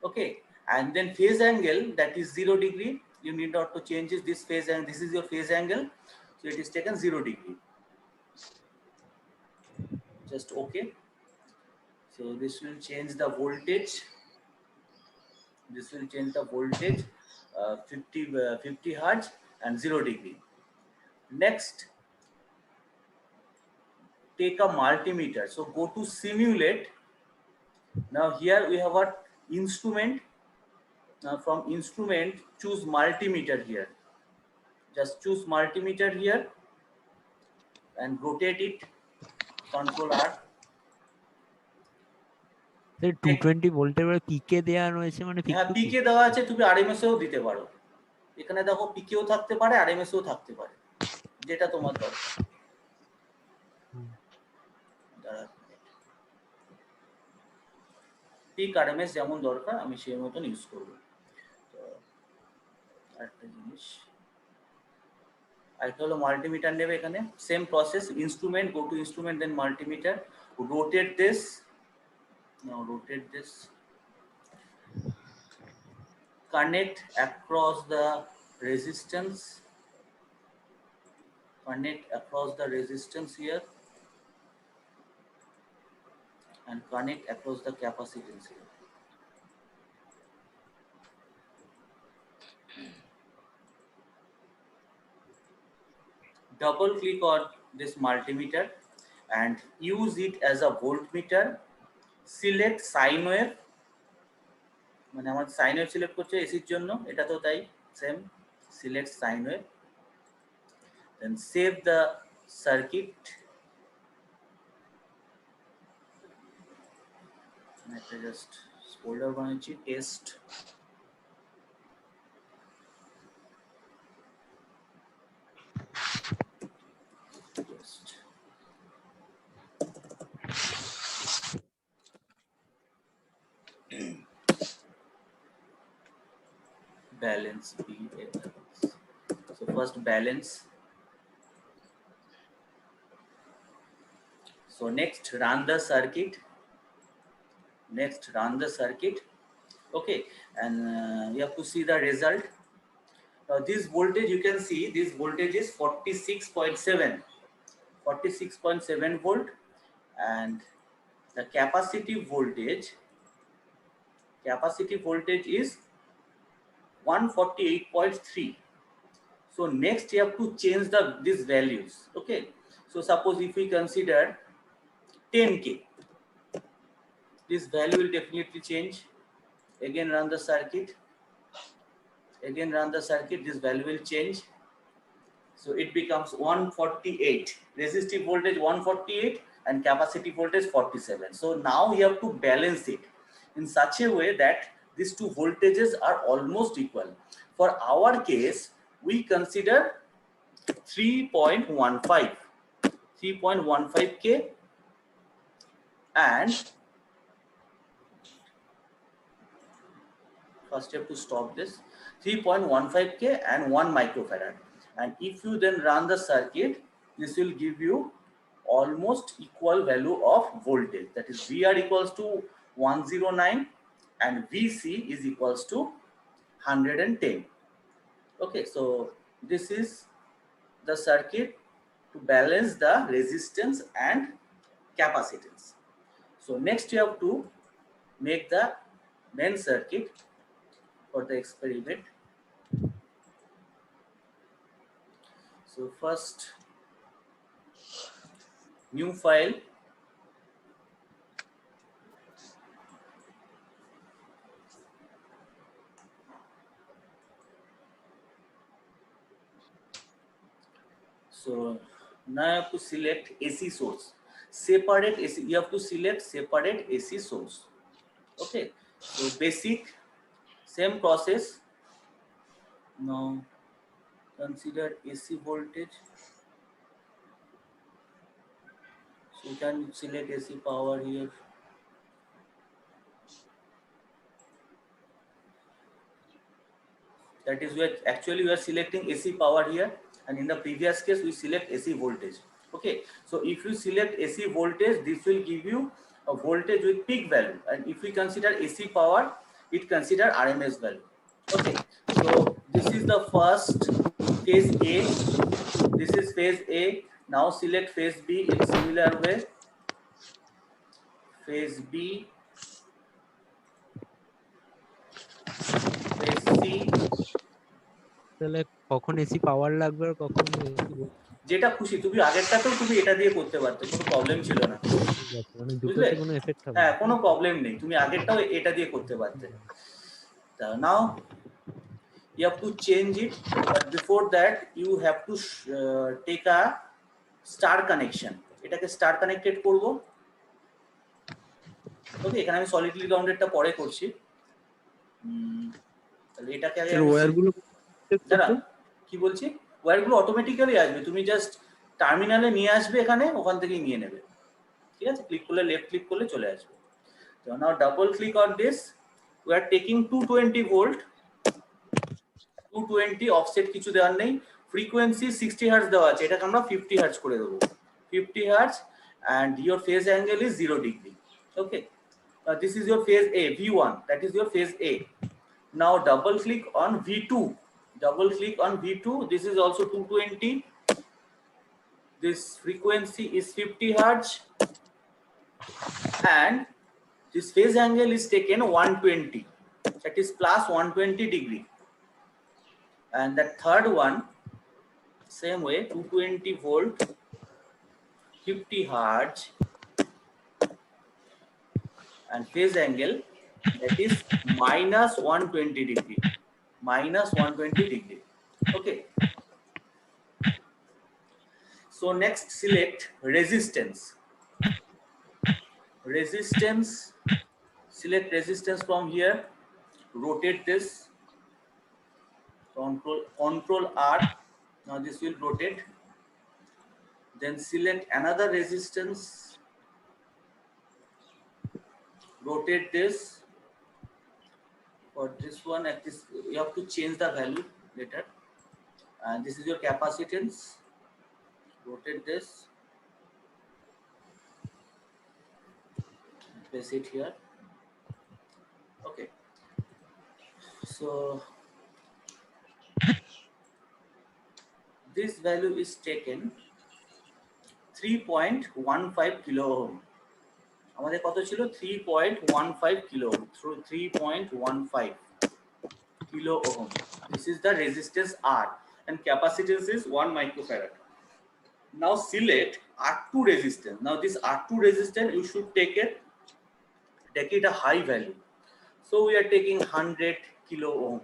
[SPEAKER 1] Okay. And then phase angle, that is 0 degree. You need not to change this phase, and this is your phase angle. So it is taken 0 degree. Just okay. So this will change the voltage. This will change the voltage 50 hertz and 0 degree. Next, take a multimeter. So go to simulate. Now here we have a instrument. Now from instrument, choose multimeter here. Just choose multimeter here and rotate it. Control R.
[SPEAKER 2] 220 ভোল্টের পিকে দেওয়া রয়েছে, মানে
[SPEAKER 1] হ্যাঁ পিকে দেওয়া আছে, তুমি RMS এও দিতে পারো। এখানে দেখো পিকেও থাকতে পারে, আরএমএস এও থাকতে পারে, যেটা তোমার দরকার। পিক আরএমএস যেমন দরকার আমি সেই মতন ইউজ করব। তো আরেকটা জিনিস, আরেকটা হলো মাল্টিমিটার নেবে। এখানে same process, instrument, go to instrument, then multimeter, rotate this. Now rotate this, connect across the resistance, connect across the resistance here. and connect across the capacitance here. Double click on this multimeter and use it as a voltmeter. Select sine wave, মানে আমার sine wave select করছে এসির জন্য, এটা তো তাই same, select sine wave, then save the circuit. একটা just folder বানিয়েছি, test, balance B. So first balance. So next run the circuit. Okay, and you have to see the result. Now this voltage, you can see this voltage is 46.7 volt, and the capacitive voltage is 148.3. So next you have to change these values. Okay, so suppose if we consider 10k, this value will definitely change. Again run the circuit, this value will change. So it becomes 148, resistive voltage 148 and capacitive voltage 47. So now you have to balance it in such a way that these two voltages are almost equal. For our case, we consider 3.15k and first you have to stop this, 3.15k and 1 microfarad. And if you then run the circuit, this will give you almost equal value of voltage, that is VR equals to 109 and VC is equals to 110. Okay, so this is the circuit to balance the resistance and capacitance. So next you have to make the main circuit for the experiment. So first, new file, so now you have to select AC source, separate AC, you have to select separate AC source. Okay, so basic, same process. Now consider AC voltage, so you can select AC power here. That is where actually we are selecting AC power here, and in the previous case we select AC voltage. Okay, so if you select AC voltage, this will give you a voltage with peak value, and if we consider AC power, it consider RMS value. Okay, so this is the first phase A, this is phase A. Now select phase B in similar way, phase B, phase C.
[SPEAKER 2] তাহলে কখন AC পাওয়ার লাগবে আর কখন
[SPEAKER 1] যেটা খুশি, তুমি আগেরটাতেও তুমি এটা দিয়ে করতে পারতে, কোনো প্রবলেম ছিল না,
[SPEAKER 2] মানে
[SPEAKER 1] বুঝলে?
[SPEAKER 2] দুটোতে কোনো এফেক্ট হবে
[SPEAKER 1] হ্যাঁ, কোনো প্রবলেম নেই, তুমি আগেরটাও এটা দিয়ে করতে পারতে। Now you have to change it, but before that you have to take a star connection. এটাকে স্টার কানেক্টেড করব। ওকে, এখানে আমি সলিডলি গ্রাউন্ডেডটা পরে করছি। তাহলে এটাকে আগে
[SPEAKER 5] ওয়্যারগুলো
[SPEAKER 1] দাঁড়া, কি বলছি, ওয়্যারগুলো অটোমেটিক্যালি আসবে, তুমি জাস্ট টার্মিনালে নিয়ে আসবে, এখানে ওখান থেকেই নিয়ে নেবে, ঠিক আছে? ক্লিক করলে, লেফট ক্লিক করলে চলে আসবে। তো now double click on this, we are taking 220 volt, 220 offset কিছু দেওয়ার নেই, ফ্রিকোয়েন্সি 60 হার্টজ দেওয়া আছে, এটাকে আমরা 50 হার্টজ করে দেবো, 50 hertz, and your phase angle is 0 degree. Okay, this is your phase A, V1, that is your phase A. Now double click on V2, this is also 220, this frequency is 50 hertz, and this phase angle is taken 120, that is plus 120 degree. And the third one, same way, 220 volt, 50 hertz, and phase angle that is minus 120 degree, minus 120 degree. Okay. So next select resistance. Resistance, select resistance from here, rotate this, control R, now this will rotate. Then select another resistance, rotate this. For this one, at this you have to change the value later. And this is your capacitance, rotate this, place it here. Okay, so this value is taken 3.15 kilo ohm. আমাদের কত ছিল 3.15 kilo ohm, through 3.15 kilo ohm. This is the resistance R and capacitance is 1 microfarad. Now select R2 resistance. Now this R2 resistance you should take it a high value. So we are taking 100 kilo ohm.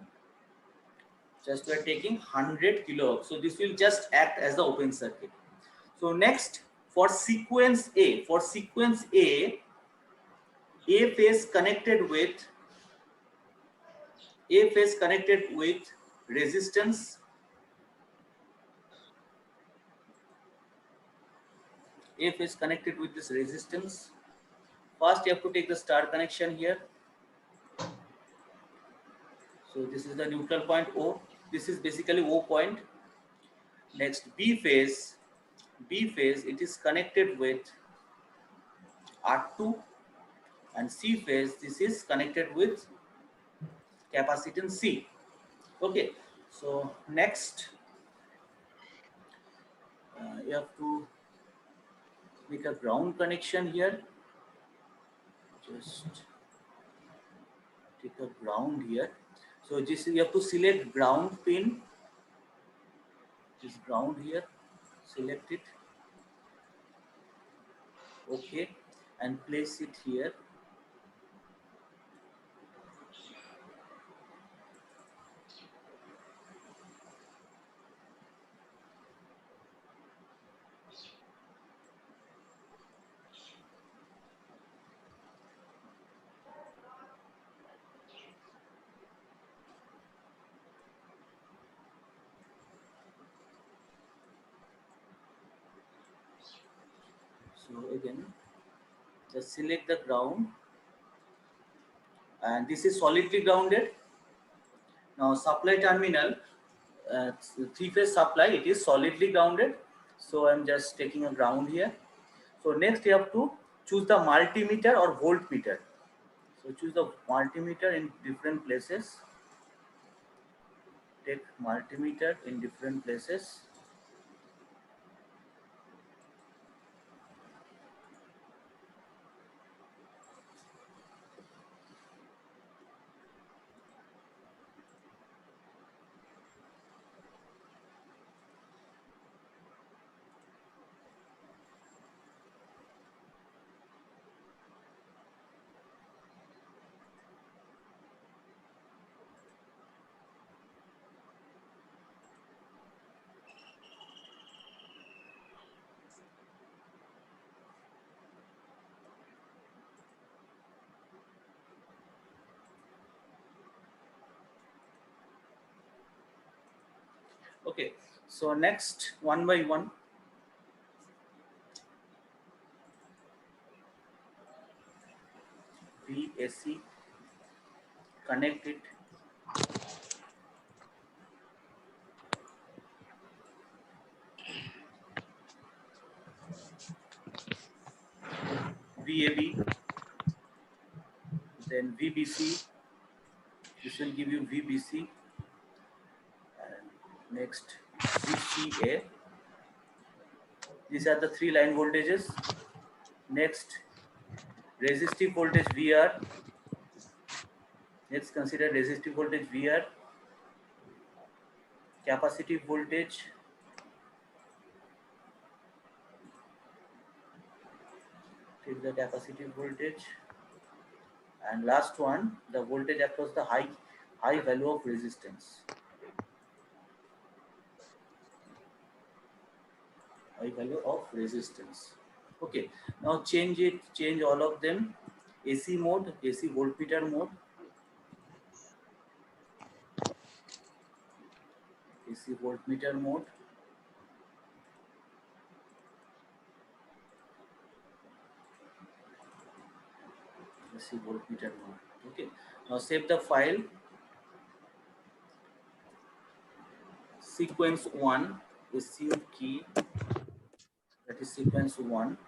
[SPEAKER 1] Just we are taking 100 kilo ohm. So this will just act as the open circuit. So next, for sequence A phase connected with resistance. A phase connected with this resistance. First, you have to take the star connection here. So this is the neutral point O. This is basically O point. Next, B phase, it is connected with R2, and C phase, this is connected with capacitance C. Okay, so next you have to make a ground connection here. Just take a ground here. So this you have to select ground pin. This ground here, select it. Okay, and place it here. So again, just select the ground, and this is solidly grounded. Now supply terminal, three-phase supply, it is solidly grounded. So I'm just taking a ground here. So next you have to choose the multimeter or voltmeter. So choose the multimeter in different places. Take multimeter in different places. Okay, so next, one by one. VAC, connect it. VAB, then VBC, this will give you VBC, and next VCA. These are the 3 line voltages. Next resistive voltage VR. Let's consider resistive voltage VR, capacitive voltage, take the capacitive voltage, and last one, the voltage across the high value of resistance. High value of resistance. Okay, now change all of them. AC mode, AC voltmeter mode, AC voltmeter mode, AC voltmeter mode. Okay, now save the file. Sequence 1 is SU key, that is sequence 1.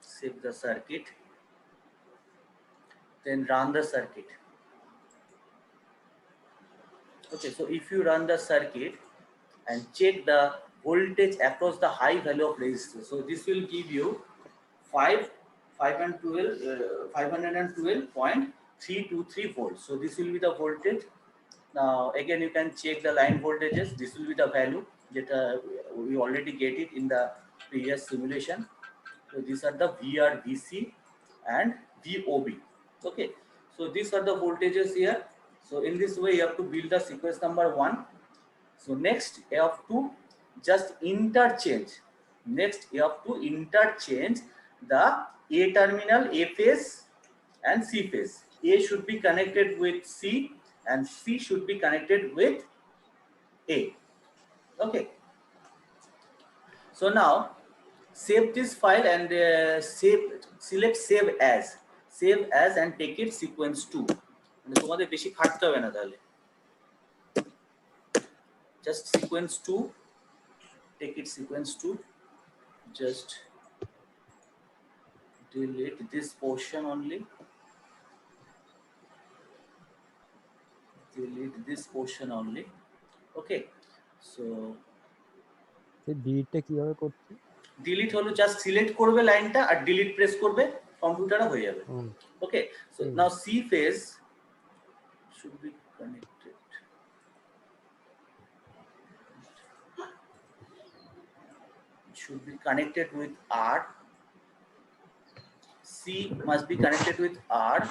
[SPEAKER 1] Save the circuit, then run the circuit. Okay, so if you run the circuit and check the voltage across the high value of resistance, so this will give you 512.323 volts. So this will be the voltage. Now again you can check the line voltages. This will be the value that we already get it in the previous simulation. So these are the VR, VC and VOB. Okay, so these are the voltages here. So in this way you have to build the sequence number 1. So next you have to just interchange. Next you have to interchange the A terminal, A phase and C phase. A should be connected with C and C should be connected with A. Okay. So now save this file and select save as and take it sequence 2. তোমাদের বেশি খাটতে হবে না তাহলে, just sequence 2, take it sequence 2, just delete this portion only, delete this portion only. Okay, so
[SPEAKER 2] ডিলিটটা কিভাবে করছি?
[SPEAKER 1] delete হলো just select করবে লাইনটা আর delete press করবে, কম্পিউটারে হয়ে যাবে। Okay, so now C phase should be connected. It should be connected with R. C must be connected with R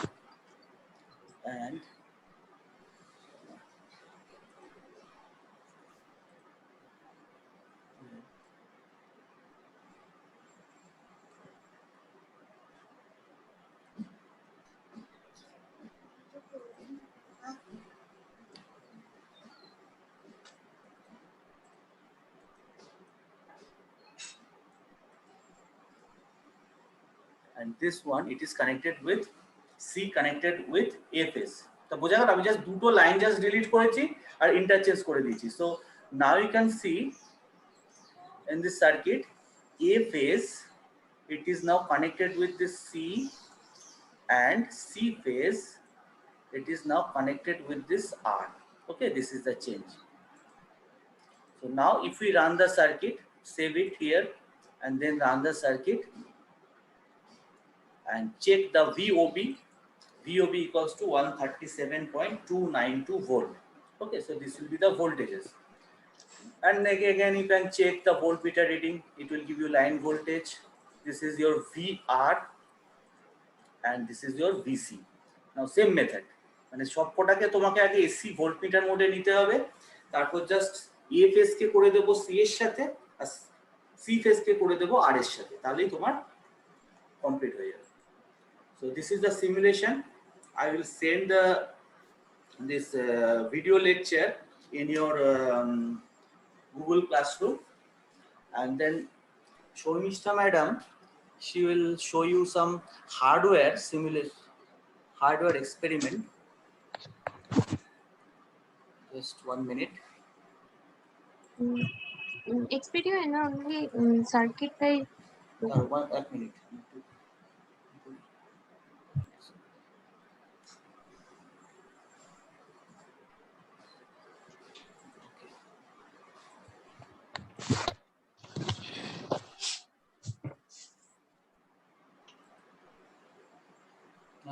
[SPEAKER 1] and this one it is connected with C connected with A phase. তো বোঝা গেল, আমি just দুটো line just delete করেছি আর interchange করে দিয়েছি। So now you can see in this circuit A phase it is now connected with this C and C phase it is now connected with this R. Okay, this is the change. So now if we run the circuit, save it here and then run the circuit and check the VOB. VOB equals to 137.292 volt. Okay, so this will be the voltages. And again you can check the voltmeter reading. It will give you line voltage. This is your VR and this is your VC. Now same method. মানে সবকটাকে তোমাকে আগে AC voltmeter মোডে নিতে হবে, তারপর just a phase কে করে দেব C এর সাথে আর সি ফেজ কে করে দেব আর এর সাথে, তাহলেই তোমার কমপ্লিট হয়ে যাবে। So this is the simulation. I will send this video lecture in your Google Classroom, and then Shomishta madam, she will show you some hardware simulation, hardware experiment. Just 1 minute.
[SPEAKER 7] Experiment না only circuit tie.
[SPEAKER 1] 1 minute.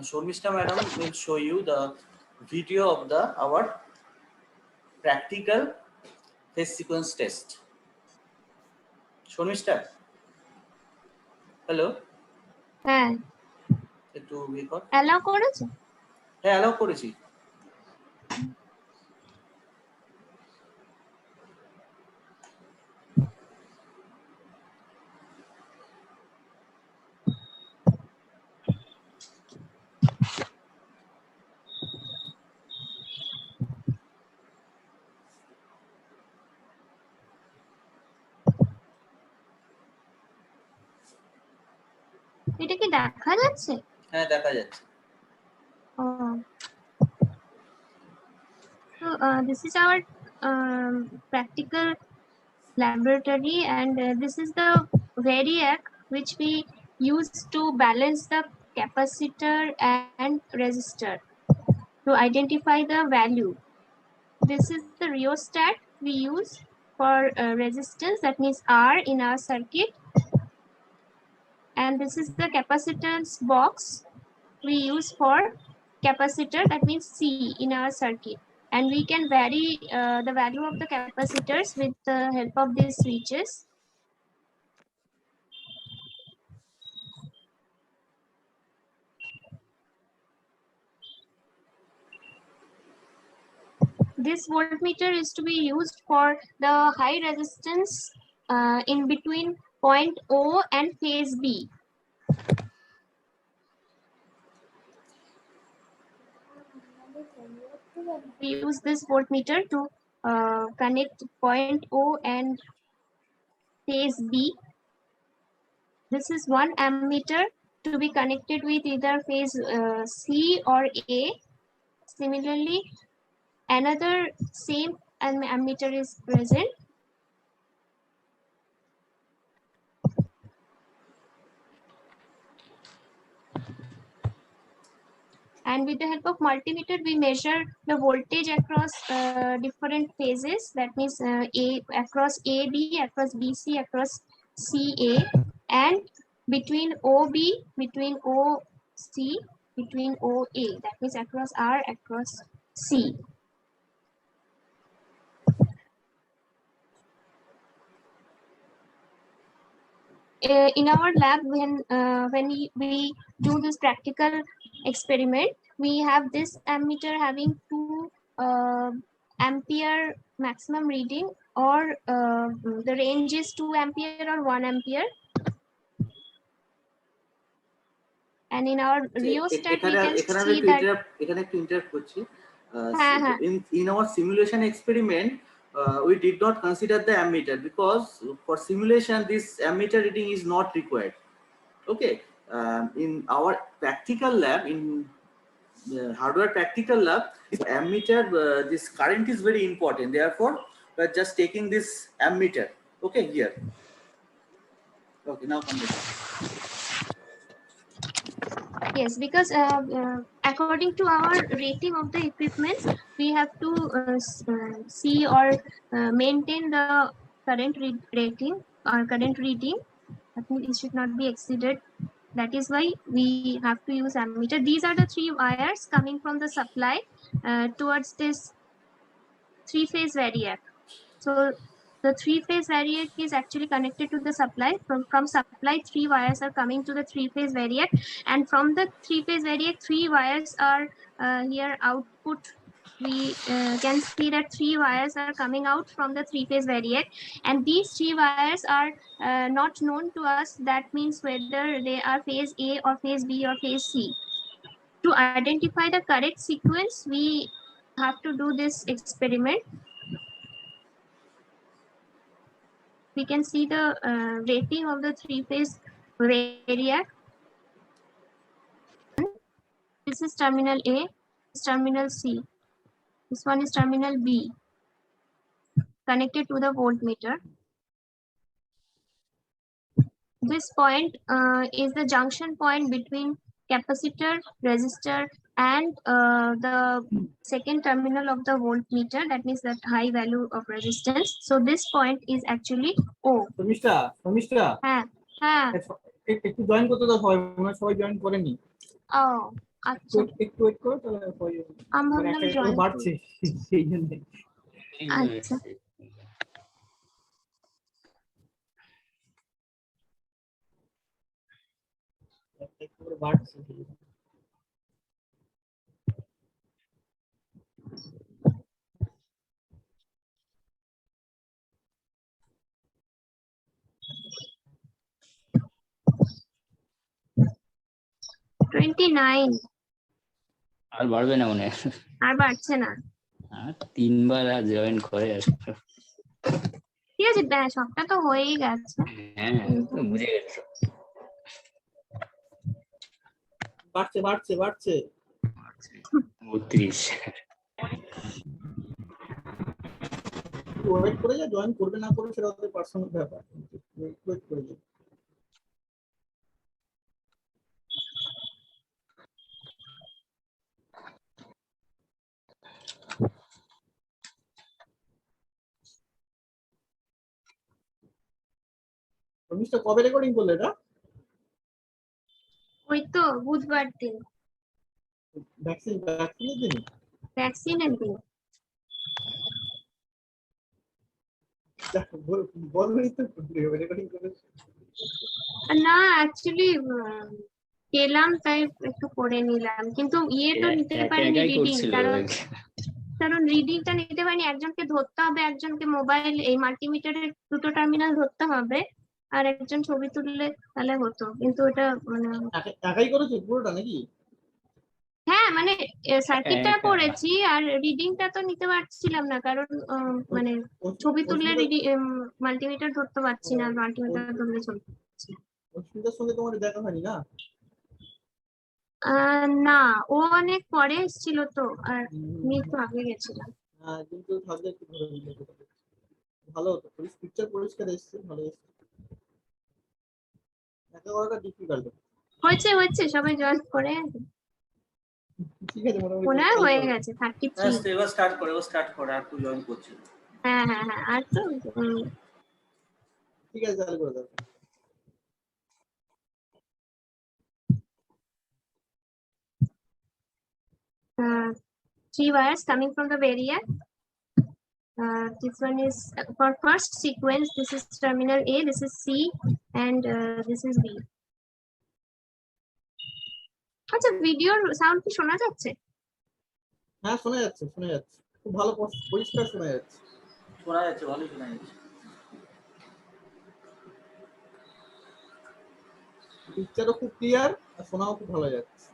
[SPEAKER 1] Shormishta madam will show you the video of our practical phase sequence test. Shormishta, hello.
[SPEAKER 7] হ্যাঁ,
[SPEAKER 1] একটু ইয়ে কর।
[SPEAKER 7] Allow করেছো?
[SPEAKER 1] হ্যাঁ, allow করেছি।
[SPEAKER 7] এটা কি দেখা যাচ্ছে?
[SPEAKER 1] হ্যাঁ, দেখা যাচ্ছে।
[SPEAKER 7] Oh. So this is our practical laboratory, and this is the variac which we use to balance the capacitor and resistor to identify the value. This is the rheostat we use for resistance, that means R in our circuit, and this is the capacitance box we use for capacitor, that means C in our circuit, and we can vary the value of the capacitors with the help of these switches. This voltmeter is to be used for the high resistance in between point O and phase B. We use this voltmeter to connect point O and phase B. This is one ammeter to be connected with either phase C or A. Similarly, another same ammeter is present. And with the help of multimeter, we measure the voltage across different phases. That means across AB, across BC, across CA, and between OB, between OC, between OA. That means across R, across C. In our lab, when we do this practical experiment, we have this ammeter having 2 ampere maximum reading, or the range is 2 ampere or 1 ampere. And in our rheostat, we can see that
[SPEAKER 1] এখানে একটু interrupt করছি। In our simulation experiment, we did not consider the ammeter because for simulation this ammeter reading is not required. Okay, in our practical lab, in hardware practical lab, this ammeter, this current is very important. Therefore, we are just taking this ammeter. Okay, here. Okay, now continue.
[SPEAKER 7] Yes, because according to our rating of the equipment, we have to see or maintain the current rating or current reading. I think it should not be exceeded. That is why we have to use ammeter. These are the 3 wires coming from the supply towards this 3-phase variac. So the 3-phase variac is actually connected to the supply. From supply, 3 wires are coming to the 3-phase variac, and from the 3-phase variac, 3 wires are here output. We can see that 3 wires are coming out from the 3-phase variac, and these 3 wires are not known to us. That means whether they are phase A or phase B or phase C. To identify the correct sequence, we have to do this experiment. We can see the rating of the 3-phase variac. This is terminal A, this is terminal C. This one is terminal B, connected to the voltmeter. This point is the junction point between capacitor, resistor, and the second terminal of the voltmeter, that means that high value of resistance. So this point is actually O.
[SPEAKER 6] Sharmistha
[SPEAKER 7] হ্যাঁ হ্যাঁ
[SPEAKER 6] একটু join করতে দাও, সবাই মনে হয় সবাই join করেনি।
[SPEAKER 7] Oh, আচ্ছা
[SPEAKER 6] একটু ওয়েট করো তাহলে for you।
[SPEAKER 7] আমি
[SPEAKER 6] মানে
[SPEAKER 7] ভাবলাম
[SPEAKER 6] একটা
[SPEAKER 7] জয়েন
[SPEAKER 6] বাড়ছে সেই জন্য
[SPEAKER 7] আচ্ছা
[SPEAKER 6] একটু করে বাড়ছে সেই জন্য।
[SPEAKER 7] টোয়েন্টি-নাইন
[SPEAKER 8] আর বাড়বে না মনে হয়।
[SPEAKER 7] আর বাড়ছে না
[SPEAKER 8] আর 3বার আর জয়েন করে আর
[SPEAKER 7] ঠিক আছে সবটা তো হয়েই গেছে
[SPEAKER 8] হ্যাঁ তো বুঝে গেছো।
[SPEAKER 6] বাড়ছে বাড়ছে বাড়ছে
[SPEAKER 8] 32
[SPEAKER 6] ওয়েট করে যা জয়েন করবে না করবে সেটা ওদের পার্সোনাল ব্যাপার ওয়েট করে যা মিস্টার কবে রেকর্ডিং করলে এটা
[SPEAKER 7] ওই তো বুধবার দিন
[SPEAKER 6] ভ্যাকসিনের দিন
[SPEAKER 7] ভ্যাকসিনের দিন
[SPEAKER 6] বলবেই তো রেকর্ডিং করে
[SPEAKER 7] না অ্যাকচুয়ালি গেলাম তাই একটু করে নিলাম কিন্তু ইয়ে তো নিতে
[SPEAKER 8] একা
[SPEAKER 7] পারিনি
[SPEAKER 8] একাই
[SPEAKER 7] রিডিং
[SPEAKER 8] করছিল
[SPEAKER 7] কারণ রিডিংটা নিতে পারিনি একজনকে ধরতে হবে একজনকে মোবাইল এই মাল্টিমিটারের দুটো টার্মিনাল ধরতে হবে আর একজন ছবি তুললে তাহলে হতো কিন্তু এটা মানে
[SPEAKER 6] একাই করেছো পুরোটা নাকি
[SPEAKER 7] হ্যাঁ মানে সার্কিটটা
[SPEAKER 8] একা।
[SPEAKER 7] করেছি আর রিডিংটা তো নিতে পারছিলাম না কারণ মানে ছবি তুললে মাল্টিমিটার ধরতে পারছি না মাল্টিমিটার ধরলে ছবি
[SPEAKER 6] অস্মিতার সঙ্গে তোমার দেখা হয়নি না
[SPEAKER 7] না ও অনেক পরে এসেছিল তো আর আমি একটু আগে গেছিলাম
[SPEAKER 6] হ্যাঁ কিন্তু থাকলে একটু ধরে দিলে ভালো হতো পিকচার পরিষ্কার এসছে ভালো এসছে দেখা করাটা ডিফিকাল্ট
[SPEAKER 7] হয়েছে হয়েছে সবাই জয়েন করে
[SPEAKER 6] ঠিক আছে মোটামুটি
[SPEAKER 7] মনে হয় হয়ে গেছে 33
[SPEAKER 1] এবার স্টার্ট করে আর তুই জয়েন করছিস
[SPEAKER 7] হ্যাঁ হ্যাঁ হ্যাঁ আর তো
[SPEAKER 6] ঠিক আছে চালু করে দাও
[SPEAKER 7] three wires coming from the barrier. This one is for first sequence. This is terminal A. This is C, and this is B. আচ্ছা ভিডিওর সাউন্ড কি শোনা যাচ্ছে?
[SPEAKER 6] হ্যাঁ শোনা যাচ্ছে খুব ভালো পরিষ্কার শোনা যাচ্ছে
[SPEAKER 1] ভালোই শোনা যাচ্ছে
[SPEAKER 6] পিকচারও খুব ক্লিয়ার আর শোনাও খুব ভালো যাচ্ছে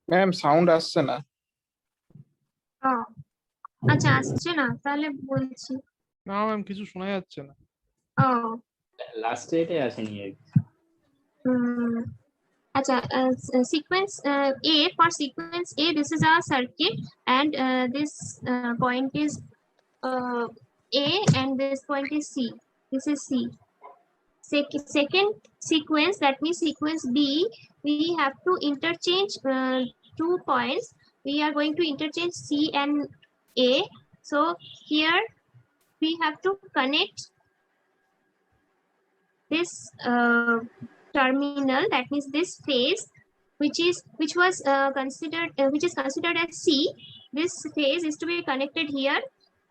[SPEAKER 4] ম্যাম সাউন্ড আসছে না
[SPEAKER 7] ও আচ্ছা আসছে না তাহলে বলছি
[SPEAKER 4] না ম্যাম কিছু শোনা যাচ্ছে না
[SPEAKER 7] ও
[SPEAKER 8] লাস্টে এটাই আসেনি আর কি।
[SPEAKER 7] Acha, sequence A, for sequence A, this is our circuit, and this point is A, and this point is C. This is C. Second sequence, that means sequence B, we have to interchange 2 points. We are going to interchange C and A. So here we have to connect this terminal, that means this phase which is considered as C. This phase is to be connected here,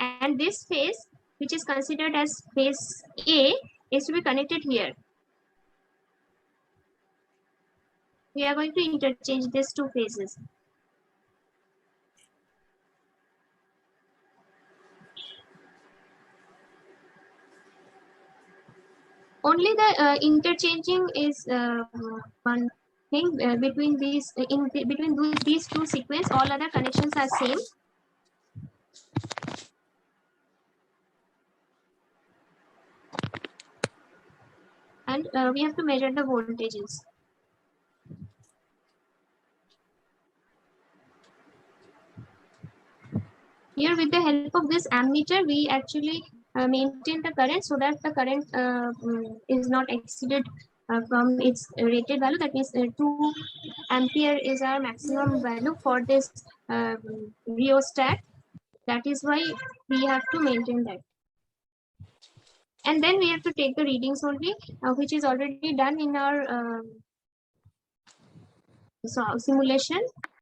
[SPEAKER 7] and this phase which is considered as phase A is to be connected here. We are going to interchange these two phases. Only the interchanging is one thing between these between these two sequence. All other connections are same. And we have to measure the voltages. Here, with the help of this ammeter, we actually maintain the current so that the current is not exceeded from its rated value. That means 2 ampere is our maximum value for this rheostat. That is why we have to maintain that. And then we have to take the readings only, which is already done in our simulation.